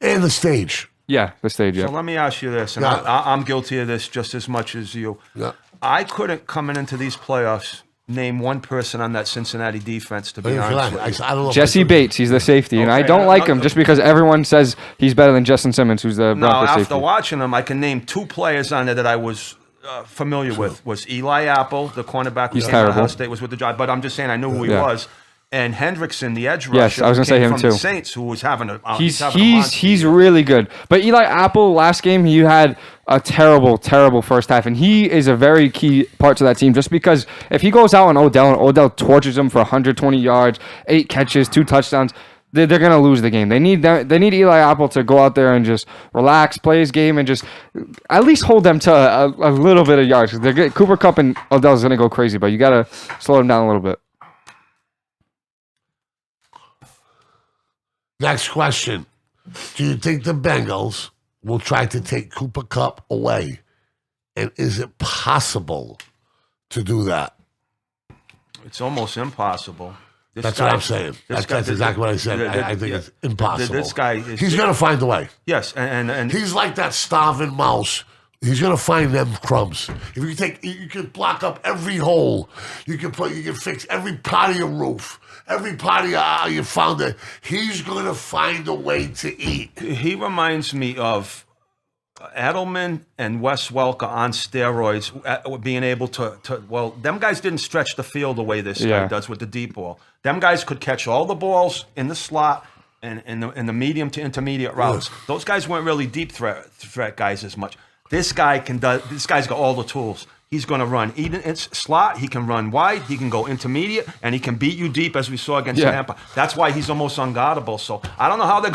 And the stage. Yeah, the stage. Yeah. So let me ask you this, and I'm guilty of this just as much as you. Yeah. I couldn't, coming into these playoffs, name one person on that Cincinnati defense, to be honest with you. I don't know Jesse Bates, he's the safety, and I don't like him just because everyone says he's better than Justin Simmons, who's the Broncos safety. After watching him, I can name 2 players on there that I was familiar with. Was Eli Apple, the cornerback who came out of Ohio State, was with the job. But I'm just saying I knew who he was. And Hendrickson, the edge rusher, Yes, I was gonna say him from too. The Saints, who was having a He's really good. But Eli Apple last game he had a terrible first half, and he is a very key part to that team. Just because if he goes out on Odell and Odell torches him for 120 yards, 8 catches, 2 touchdowns, they're gonna lose the game. They need Eli Apple to go out there and just relax, play his game, and just at least hold them to a little bit of yards. Because they're good. Cooper Kupp and Odell's gonna go crazy, but you gotta slow them down a little bit. Next question. Do you think the Bengals will try to take Cooper Kupp away? And is it possible to do that? It's almost impossible. That's what I'm saying. That's exactly what I said. I think it's impossible. This guy he's going to find a way. Yes, and he's like that starving mouse. He's going to find them crumbs. If you can block up every hole. You can fix every part of your roof. Every part of your founder. He's going to find a way to eat. He reminds me of Edelman and Wes Welker on steroids, being able to well, them guys didn't stretch the field the way this guy does with the deep ball. Them guys could catch all the balls in the slot and in the medium to intermediate routes. Those guys weren't really deep threat guys as much. This guy this guy's got all the tools. He's going to run even in slot. He can run wide. He can go intermediate, and he can beat you deep, as we saw against Tampa. That's why he's almost unguardable. So I don't know how they're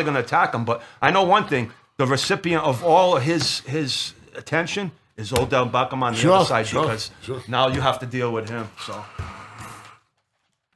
gonna attack him, but I know one thing: the recipient of all of his attention is Odell Beckham on the other side, because now you have to deal with him. So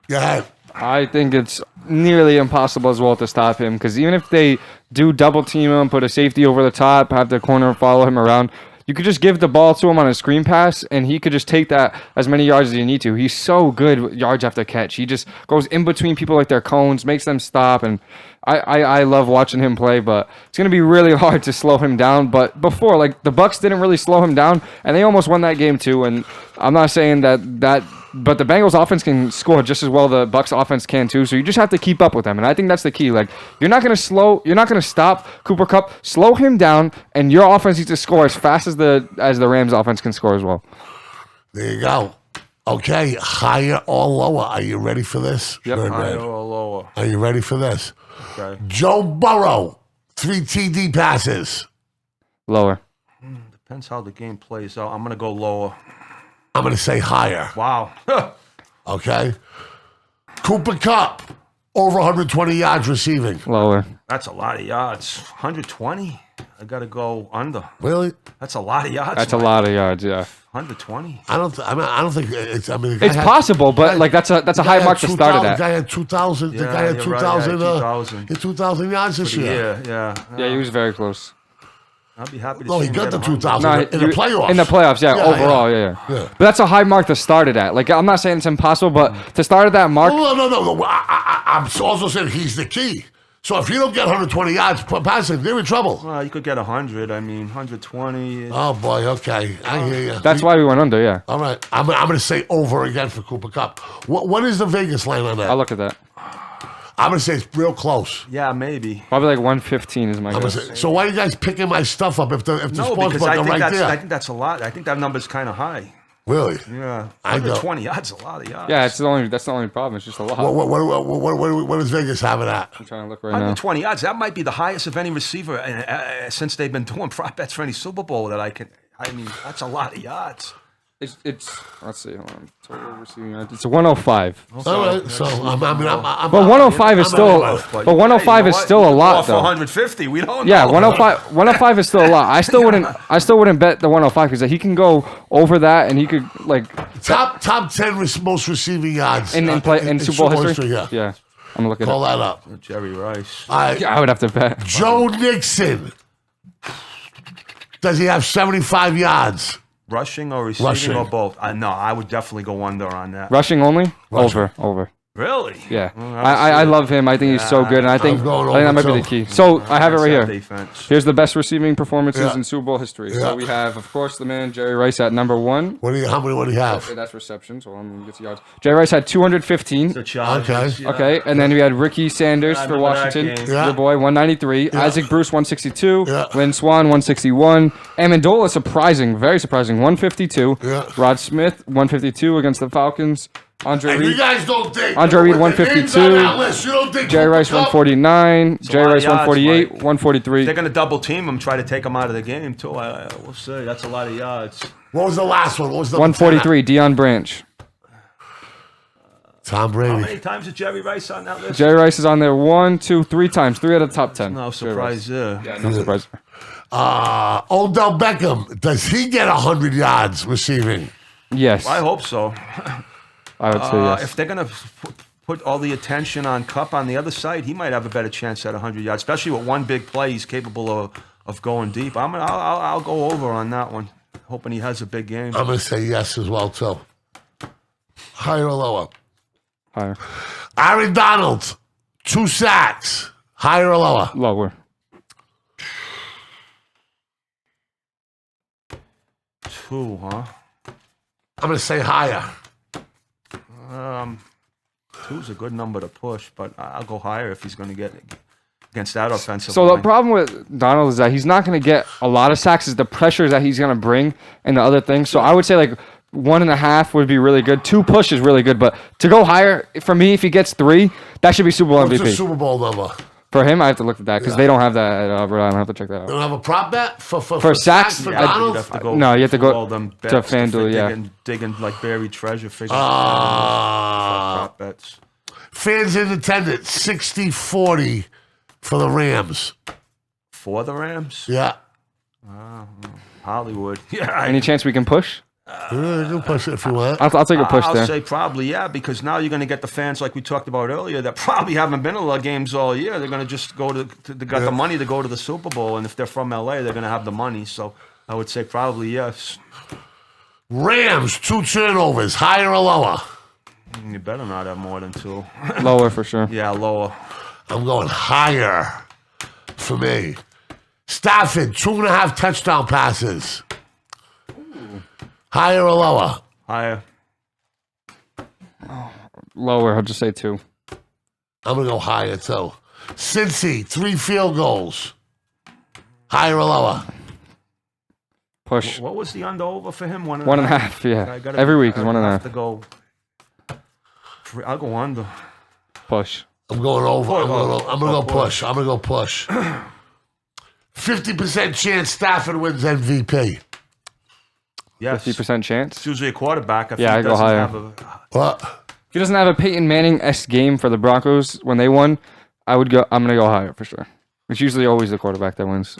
yeah, I think it's nearly impossible as well to stop him, because even if they do double team him, put a safety over the top, have the corner follow him around, you could just give the ball to him on a screen pass, and he could just take that as many yards as you need to. He's so good with yards after catch. He just goes in between people like their cones, makes them stop, and I love watching him play, but it's going to be really hard to slow him down. But before, like, the Bucs didn't really slow him down, and they almost won that game too, and I'm not saying that but the Bengals offense can score just as well the Bucs offense can too, so you just have to keep up with them, and I think that's the key. Like, you're not going to stop Cooper Kupp, slow him down, and your offense needs to score as fast as the Rams offense can score as well. There you go. Okay, higher or lower? Are you ready for this? Yep. higher or lower. Are you ready for this? Okay. Joe Burrow, 3 TD passes. Lower. Depends how the game plays out. I'm going to go lower. I'm going to say higher. Wow. Okay. Cooper Kupp, over 120 yards receiving. Lower. That's a lot of yards. 120? I got to go under. Really? That's a lot of yards. That's a lot of yards, yeah. 120. I don't think it's. I mean, It's possible, but like that's a high mark to start it The at. guy had 2,000. The guy had 2,000. 2,000 yards this year. Yeah. He was very close. I'd be happy to No, see he him got the get 2,000 in the playoffs. In the playoffs, overall, yeah. But that's a high mark to start it at. Like, I'm not saying it's impossible, but to start at that mark. No. I'm also saying he's the key. So if you don't get 120 yards passing, they're in trouble. Well, you could get 100. I mean, 120. Oh, boy. Okay. I hear you. That's why we went under, yeah. All right. I'm going to say over again for Cooper Kupp. What is the Vegas line on that? I'll look at that. I'm going to say it's real close. Yeah, maybe. Probably like 115 is my guess. So why are you guys picking my stuff up if the No, sports because book I are think right there? I think that's a lot. I think that number's kind of high. Really? Yeah. I know. 120 yards is a lot of yards. Yeah, that's the only problem. It's just a lot. What does Vegas have it at? I'm trying to look right now. 120 yards. That might be the highest of any receiver since they've been doing prop bets for any Super Bowl that I can. I mean, that's a lot of yards. It's let's see, hold on. Total receiving yards. It's 105. All right. So I'm But 105 is still. But 105 is still a lot, for though. 150. We don't. Yeah, know. 105 is still a lot. I still wouldn't bet the 105 because he can go over that and he could like top 10 most receiving yards in Super Bowl history. Yeah. I'm looking Call that up. Jerry Rice. I would have to bet. Joe Nixon. Does he have 75 yards? Rushing or receiving or both? No, I would definitely go under on that. Rushing only? Rushing. Over. Really? Yeah. I love him. I think he's so good, and I think that might be the key. So I have it right here. Defense. Here's the best receiving performances in Super Bowl history. So we have, of course, the man Jerry Rice at number 1. How many do you have? Okay, that's receptions. Hold on, let me get the yards. Jerry Rice had 215. Okay, and then we had Ricky Sanders for Washington, your boy, 193. Isaac Bruce, 162. Lynn Swan, 161. Amendola, very surprising, 152. Rod Smith, 152 against the Falcons. Andre And you Reed. guys don't think Andre Reed, with the names 152. on that list, you don't think Jerry Rice, Cooper Kupp- 149. a Jerry lot of Rice, yards, 148. Mike. 143. They're going to double team him, try to take him out of the game, too. We'll see. That's a lot of yards. What was the last one? What was the 143. Deion Branch. Tom How Brady. many times is Jerry Rice on that list? Jerry Rice is on there 1, 2, 3 times. 3 out of the top 10. No Jerry Rice. surprise there. Yeah, no surprise. Odell Beckham. Does he get 100 yards receiving? Yes. I hope so. I would say yes. If they're going to put all the attention on Kupp on the other side, he might have a better chance at 100 yards, especially with one big play. He's capable of going deep. I'll go over on that one, hoping he has a big game. I'm going to say yes as well, too. Higher or lower? Higher. Aaron Donald, 2 sacks. Higher or lower? Lower. 2, huh? I'm going to say higher. 2's a good number to push, but I'll go higher if he's going to get against that offensive So line. the problem with Donald is that he's not going to get a lot of sacks. Is the pressures that he's going to bring and the other things. So I would say like 1.5 would be really good. 2 push is really good, but to go higher for me, if he gets 3, that should be Super Bowl What's the MVP. Super Bowl number? For him, I have to look at that because they don't have that at Rhode Island. I have to check that You out. don't have a prop bet for sacks? for Yeah, You'd Donald? have to go No, you have to through go all them to bets FanDuel, yeah. digging like buried treasure, figuring prop bets. Fans in attendance, 60-40 for the Rams. For the Rams? Yeah. Hollywood. Yeah. Any chance we can push? You can push it if you want. I'll take a push I'll there. say probably, yeah, because now you're going to get the fans like we talked about earlier that probably haven't been to the games all year. They're going to just go they got the money to go to the Super Bowl, and if they're from LA, they're going to have the money. So I would say probably yes. Rams, 2 turnovers. Higher or lower? You better not have more than 2. Lower for sure. Yeah, lower. I'm going higher for me. Stafford, 2.5 touchdown passes. Higher or lower? Higher. Lower. I'll just say 2. I'm going to go higher, too. Cincy, 3 field goals. Higher or lower? Push. What was the under-over for him? 1.5? 1.5. I Yeah. gotta- Every week is I 1.5. have to go. I'll go under. Push. I'm going over. I'm going to go push. push. I'm going to go push. 50% chance Stafford wins MVP. Yes. 50% chance. It's usually a quarterback. If Yeah, he I go doesn't higher. have What? If he doesn't have a Peyton Manning-esque game for the Broncos when they won, I'm gonna go higher for sure. It's usually always the quarterback that wins.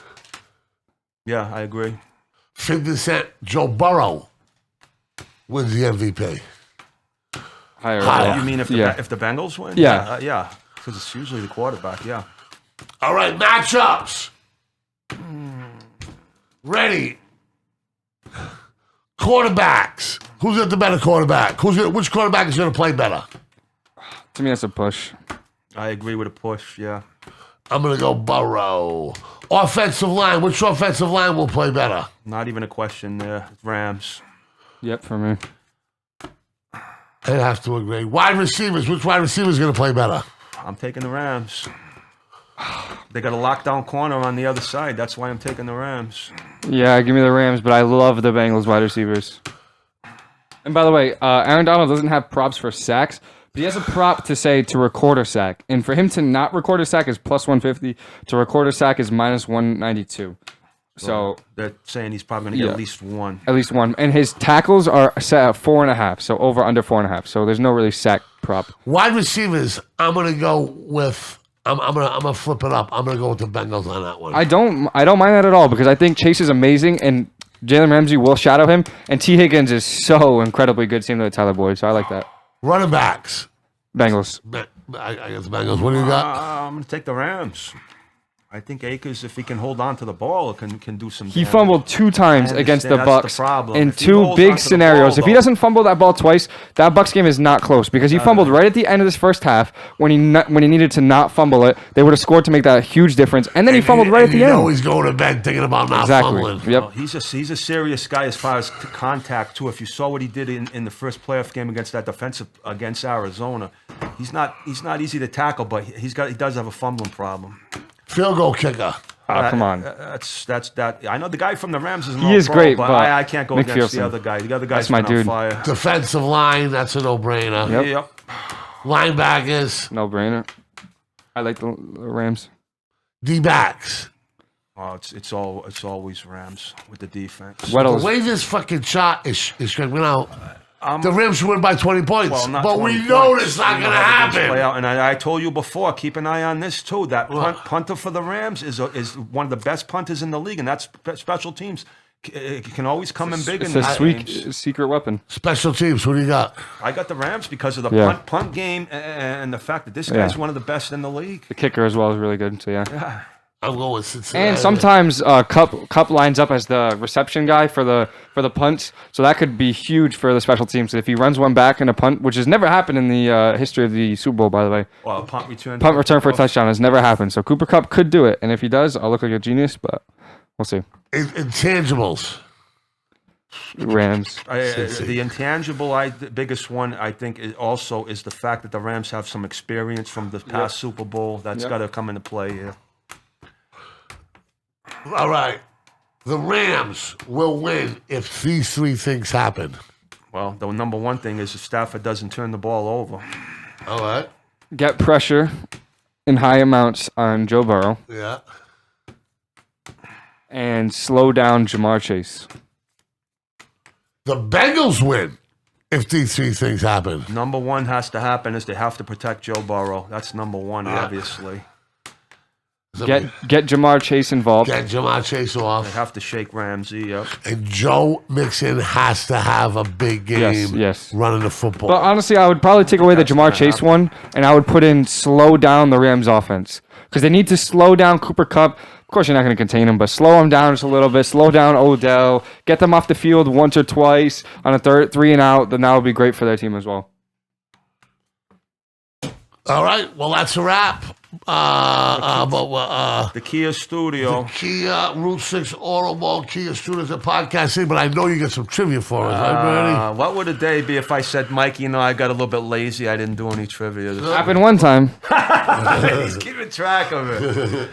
Yeah, I agree. 50% Joe Burrow wins the MVP. Higher. Higher. You mean if the Bengals win? Yeah. Yeah. Because it's usually the quarterback. Yeah. All right, matchups. Ready. Quarterbacks. Who's got the better quarterback? Which quarterback is going to play better? To me, that's a push. I agree with a push. Yeah. I'm going to go Burrow. Offensive line. Which offensive line will play better? Not even a question there. Rams. Yep, for me. I'd have to agree. Wide receivers. Which wide receiver is going to play better? I'm taking the Rams. They got a lockdown corner on the other side. That's why I'm taking the Rams. Yeah, give me the Rams, but I love the Bengals wide receivers. And by the way, Aaron Donald doesn't have props for sacks, but he has a prop to say to record a sack. And for him to not record a sack is plus 150. To record a sack is minus 192. So They're saying he's probably going to get at least one. at least one. And his tackles are set at 4.5. So over under 4.5. So there's no really sack prop. Wide receivers. I'm going to go with. I'm gonna flip it up. I'm gonna go with the Bengals on that one. I don't mind that at all because I think Chase is amazing and Jalen Ramsey will shadow him. And T. Higgins is so incredibly good, same to Tyler Boyd. So I like that. Running backs. Bengals. I guess Bengals. What do you got? I'm going to take the Rams. I think Akers, if he can hold on to the ball, can do some He damage. fumbled 2 times I against the understand that's Bucks the problem. in If he 2 holds big onto the scenarios. ball, If he though- doesn't fumble that ball twice, that Bucks game is not close because he fumbled right at the end of this first half when he needed to not fumble it. They would have scored to make that huge difference, and then he fumbled right at the You know end. he's going to bed thinking about not Exactly. fumbling. Yep. Well, he's a serious guy as far as contact too. If you saw what he did in the first playoff game against that defensive against Arizona, he's not easy to tackle, but he does have a fumbling problem. Field goal kicker. Oh, come on. That's that. I know the guy from the Rams is He is great, but I can't go against the McPherson. other guy. The other guy's That's my been on dude. fire. Defensive line, that's a no-brainer. Yep. Linebackers, No brainer. I like the Rams. D-backs. Oh, it's always Rams with the defense. The Weddle's way this fucking chart is coming out, the Rams should win by 20 points. Well, not but 20 we know points. it's not We going know to how the games happen. play out. And I told you before, keep an eye on this too. That punter for the Rams is one of the best punters in the league, and that's special teams. It can always come in big it's in a these sweet games. secret weapon. Special teams, who do you got? I got the Rams because of the Yeah. punt game and the fact that this guy's Yeah. one of the best in the league. The kicker as well is really good. So yeah. I'm going with Cincinnati. And sometimes Cup lines up as the reception guy for the punts, so that could be huge for the special teams. If he runs one back in a punt, which has never happened in the history of the Super Bowl, by the way, Well, punt return for a touchdown has never happened. So Cooper Kupp could do it, and if he does, I'll look like a genius. But we'll see. Intangibles. Rams. The intangible, the biggest one, I think, is the fact that the Rams have some experience from the past Super Bowl. That's got to come into play here. All right. The Rams will win if these three things happen. Well, the number one thing is if Stafford doesn't turn the ball over. All right. Get pressure in high amounts on Joe Burrow Yeah. and slow down Jamar Chase. The Bengals win if these three things happen. Number one has to happen is they have to protect Joe Burrow. That's number one, obviously. Get Jamar Chase involved. Get Jamar Chase They off. have to shake Ramsey. Yep. And Joe Mixon has to have a big game Yes. running the football. But honestly, I would probably take away the Jamar Chase one, and I would put in slow down the Rams offense. Because they need to slow down Cooper Kupp. Of course, you're not going to contain him, but slow him down just a little bit. Slow down Odell. Get them off the field once or twice on a three and out. Then that would be great for their team as well. All right. Well, that's a wrap. The Kia Studio. Kia Route 6 Oral Mall Kia Studios at Podcast City, but I know you got some trivia for us, right, Birdie? What would a day be if I said, Mikey, I got a little bit lazy. I didn't do any trivia. Happened one time. He's keeping track of it.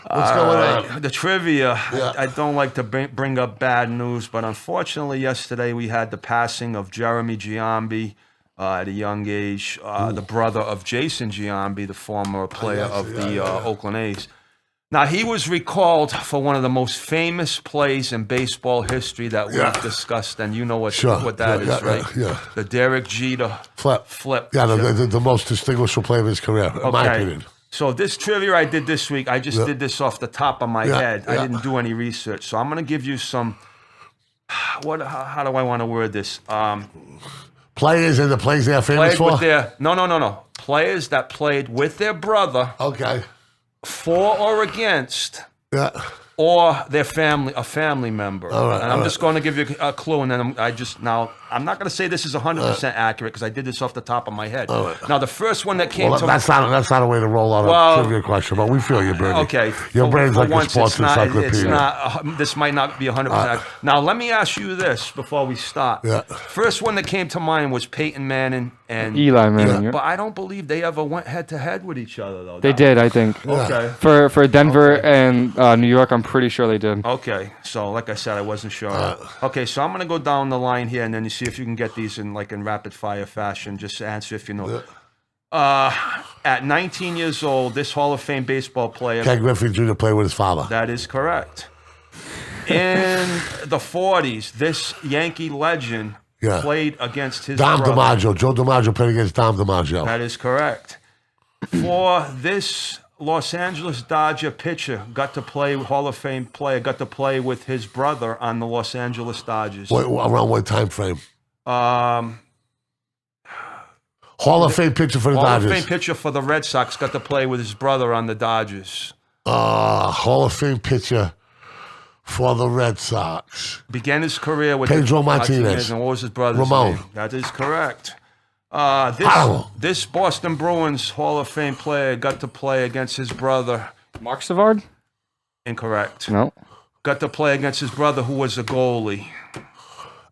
What's going on? The trivia, Yeah. I don't like to bring up bad news, but unfortunately yesterday we had the passing of Jeremy Giambi at a young age, the brother of Jason Giambi, the former player of the Oakland A's. Now, he was recalled for one of the most famous plays in baseball history that we've discussed, and you know what that is, right? Yeah. The Derek Jeter flip. Yeah, the most distinguishable play of his career, in my opinion. So this trivia I did this week, I just did this off the top of my head. I didn't do any research. So I'm going to give you some, how do I want to word this? Players and the plays they are famous for? No. Players that played with their brother Okay. for or against Yeah. or their family, a family member. All right, and I'm just going to give you a clue, and then I'm not going to say this is 100% accurate because I did this off the top of my head. Now, the first one that came Well, to that's not a way to roll out a trivia question, but we feel you, Birdie. Okay. Your brain's for like a once, sports encyclopedia. It's not. This might not be 100%. Now, let me ask you this before we start. Yeah. First one that came to mind was Peyton Manning and Eli Manning. Yeah. But I don't believe they ever went head to head with each other, though. They did, I think. Okay. For Denver and New York, I'm pretty sure they did. Okay, so like I said, I wasn't sure. Okay, so I'm gonna go down the line here, and then you see if you can get these in rapid fire fashion. Just answer if you know. At 19 years old, this Hall of Fame baseball player. Ken Griffey Jr. played with his father. That is correct. In the 40s, this Yankee legend played against his Dom brother. DiMaggio. Joe DiMaggio played against Dom DiMaggio. That is correct. For this Los Angeles Dodger pitcher, Hall of Fame player, got to play with his brother on the Los Angeles Dodgers. Around what time frame? Hall of Fame pitcher for the Dodgers. Hall of Fame pitcher for the Red Sox got to play with his brother on the Dodgers. Hall of Fame pitcher for the Red Sox. Began his career with Pedro Martinez. And what was his brother's Ramon. name? That is correct. This Boston Bruins Hall of Fame player got to play against his brother. Mark Savard? Incorrect. No. Got to play against his brother who was a goalie.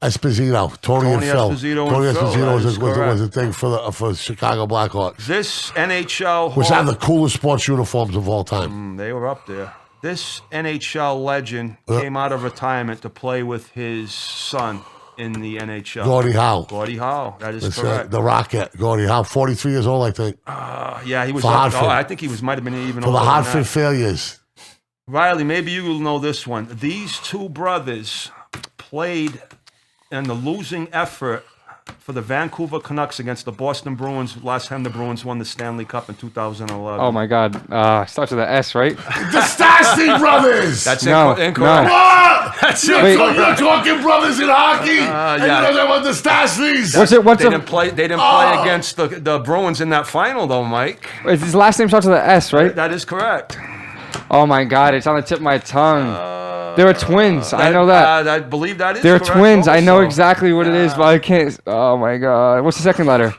Esposito. Tony and Phil. Esposito Tony and Phil, Esposito that is was a thing for Chicago Blackhawks. This NHL Which Hall had the coolest sports uniforms of all time. They were up there. This NHL legend came out of retirement to play with his son in the NHL. Gordie Howe. Gordie Howe, that is That's correct. the Rocket. Gordie Howe, 43 years old, I think. Yeah, he was. For Hartford. I think he might have been even For older the than Hartford that. Failures. Riley, maybe you will know this one. These two brothers played in the losing effort for the Vancouver Canucks against the Boston Bruins last time the Bruins won the Stanley Cup in 2011. Oh my God. Starts with an S, right? The Stastny brothers! That's No, incorrect. no. What? You're, Wait. you're talking brothers in hockey? And yeah. you know they want the Stastnys? What's it? What's They a? didn't play. They didn't play against the Bruins in that final, though, Mike. His last name starts with an S, right? That is correct. Oh my God, it's on the tip of my tongue. They were twins. I know that. I believe that is. They're correct twins. I know also. exactly what it is, but I can't. Oh my God. What's the second letter?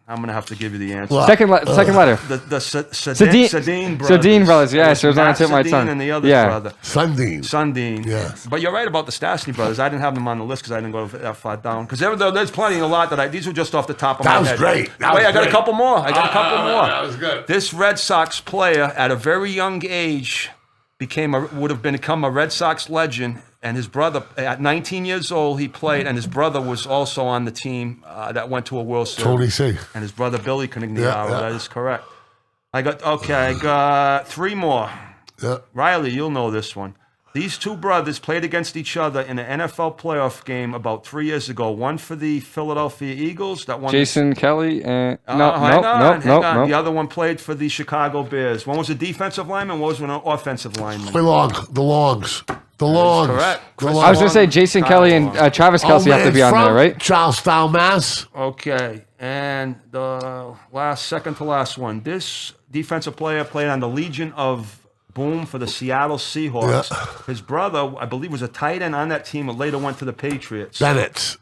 I'm gonna have to give you the answer. What? Second letter. The Sedin- Sedin brothers. Sedin brothers, yes, it was on the Matt tip of my Sedin tongue. And the other Yeah. brother, Sundin. Sundin. Yes. But you're right about the Stastny brothers. I didn't have them on the list because I didn't go that far down. Because there's plenty, a lot that these were just off the top of That my was head. great. That Wait, was I got great. a couple more. I got a couple more. That was good. This Red Sox player, at a very young age, would have become a Red Sox legend. And his brother, at 19 years old, he played, and his brother was also on the team that went to a World Series. Tony C. And his brother Billy Conigliaro. Yeah. That is correct. I got three more. Yeah. Riley, you'll know this one. These two brothers played against each other in an NFL playoff game about 3 years ago. One for the Philadelphia Eagles. That one. Jason Kelly and Hang on. no. The other one played for the Chicago Bears. One was a defensive lineman. One was an offensive lineman. The Longs. The Longs. correct. The Chris I was gonna say Long, Jason Kyle Kelly and Long. Travis Kelce have to be on there, right? Charlestown, Mass. Okay, and the second to last one. This defensive player played on the Legion of Boom for the Seattle Seahawks. Yeah. His brother, I believe, was a tight end on that team, and later went to the Patriots. Bennett.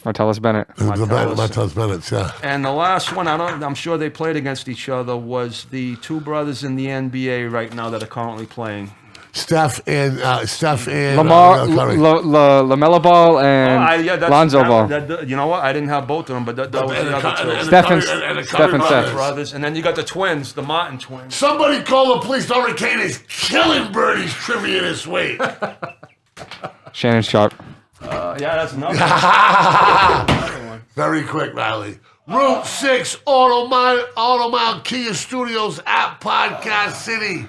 Martellus Bennett. Martellus Bennett, yeah. And the last one, I'm sure they played against each other, was the two brothers in the NBA right now that are currently playing. Steph and Lamar, Curry. LaMelo Ball, and Lonzo Ball. You know what? I didn't have both of them, but that was the other two. Steph and Curry Steph. brothers. Brothers, and then you got the twins, the Martin twins. Somebody call the police. The Hurricane is killing Birdie's trivia this week. Shannon Sharp. Yeah, that's another one. Very quick, Riley. Route 6 Automile Kia Studios at Podcast City.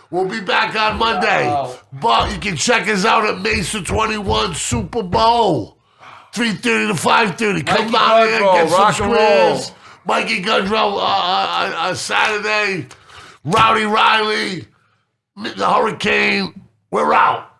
We'll be back on Monday. Wow. But you can check us out at Mesa 21 Super Bowl. 3:30 to 5:30. Come Mikey down here, Gudrow, get some rock and roll. squares. Mikey Gudrow, Saturday. Rowdy Riley. The Hurricane. We're out.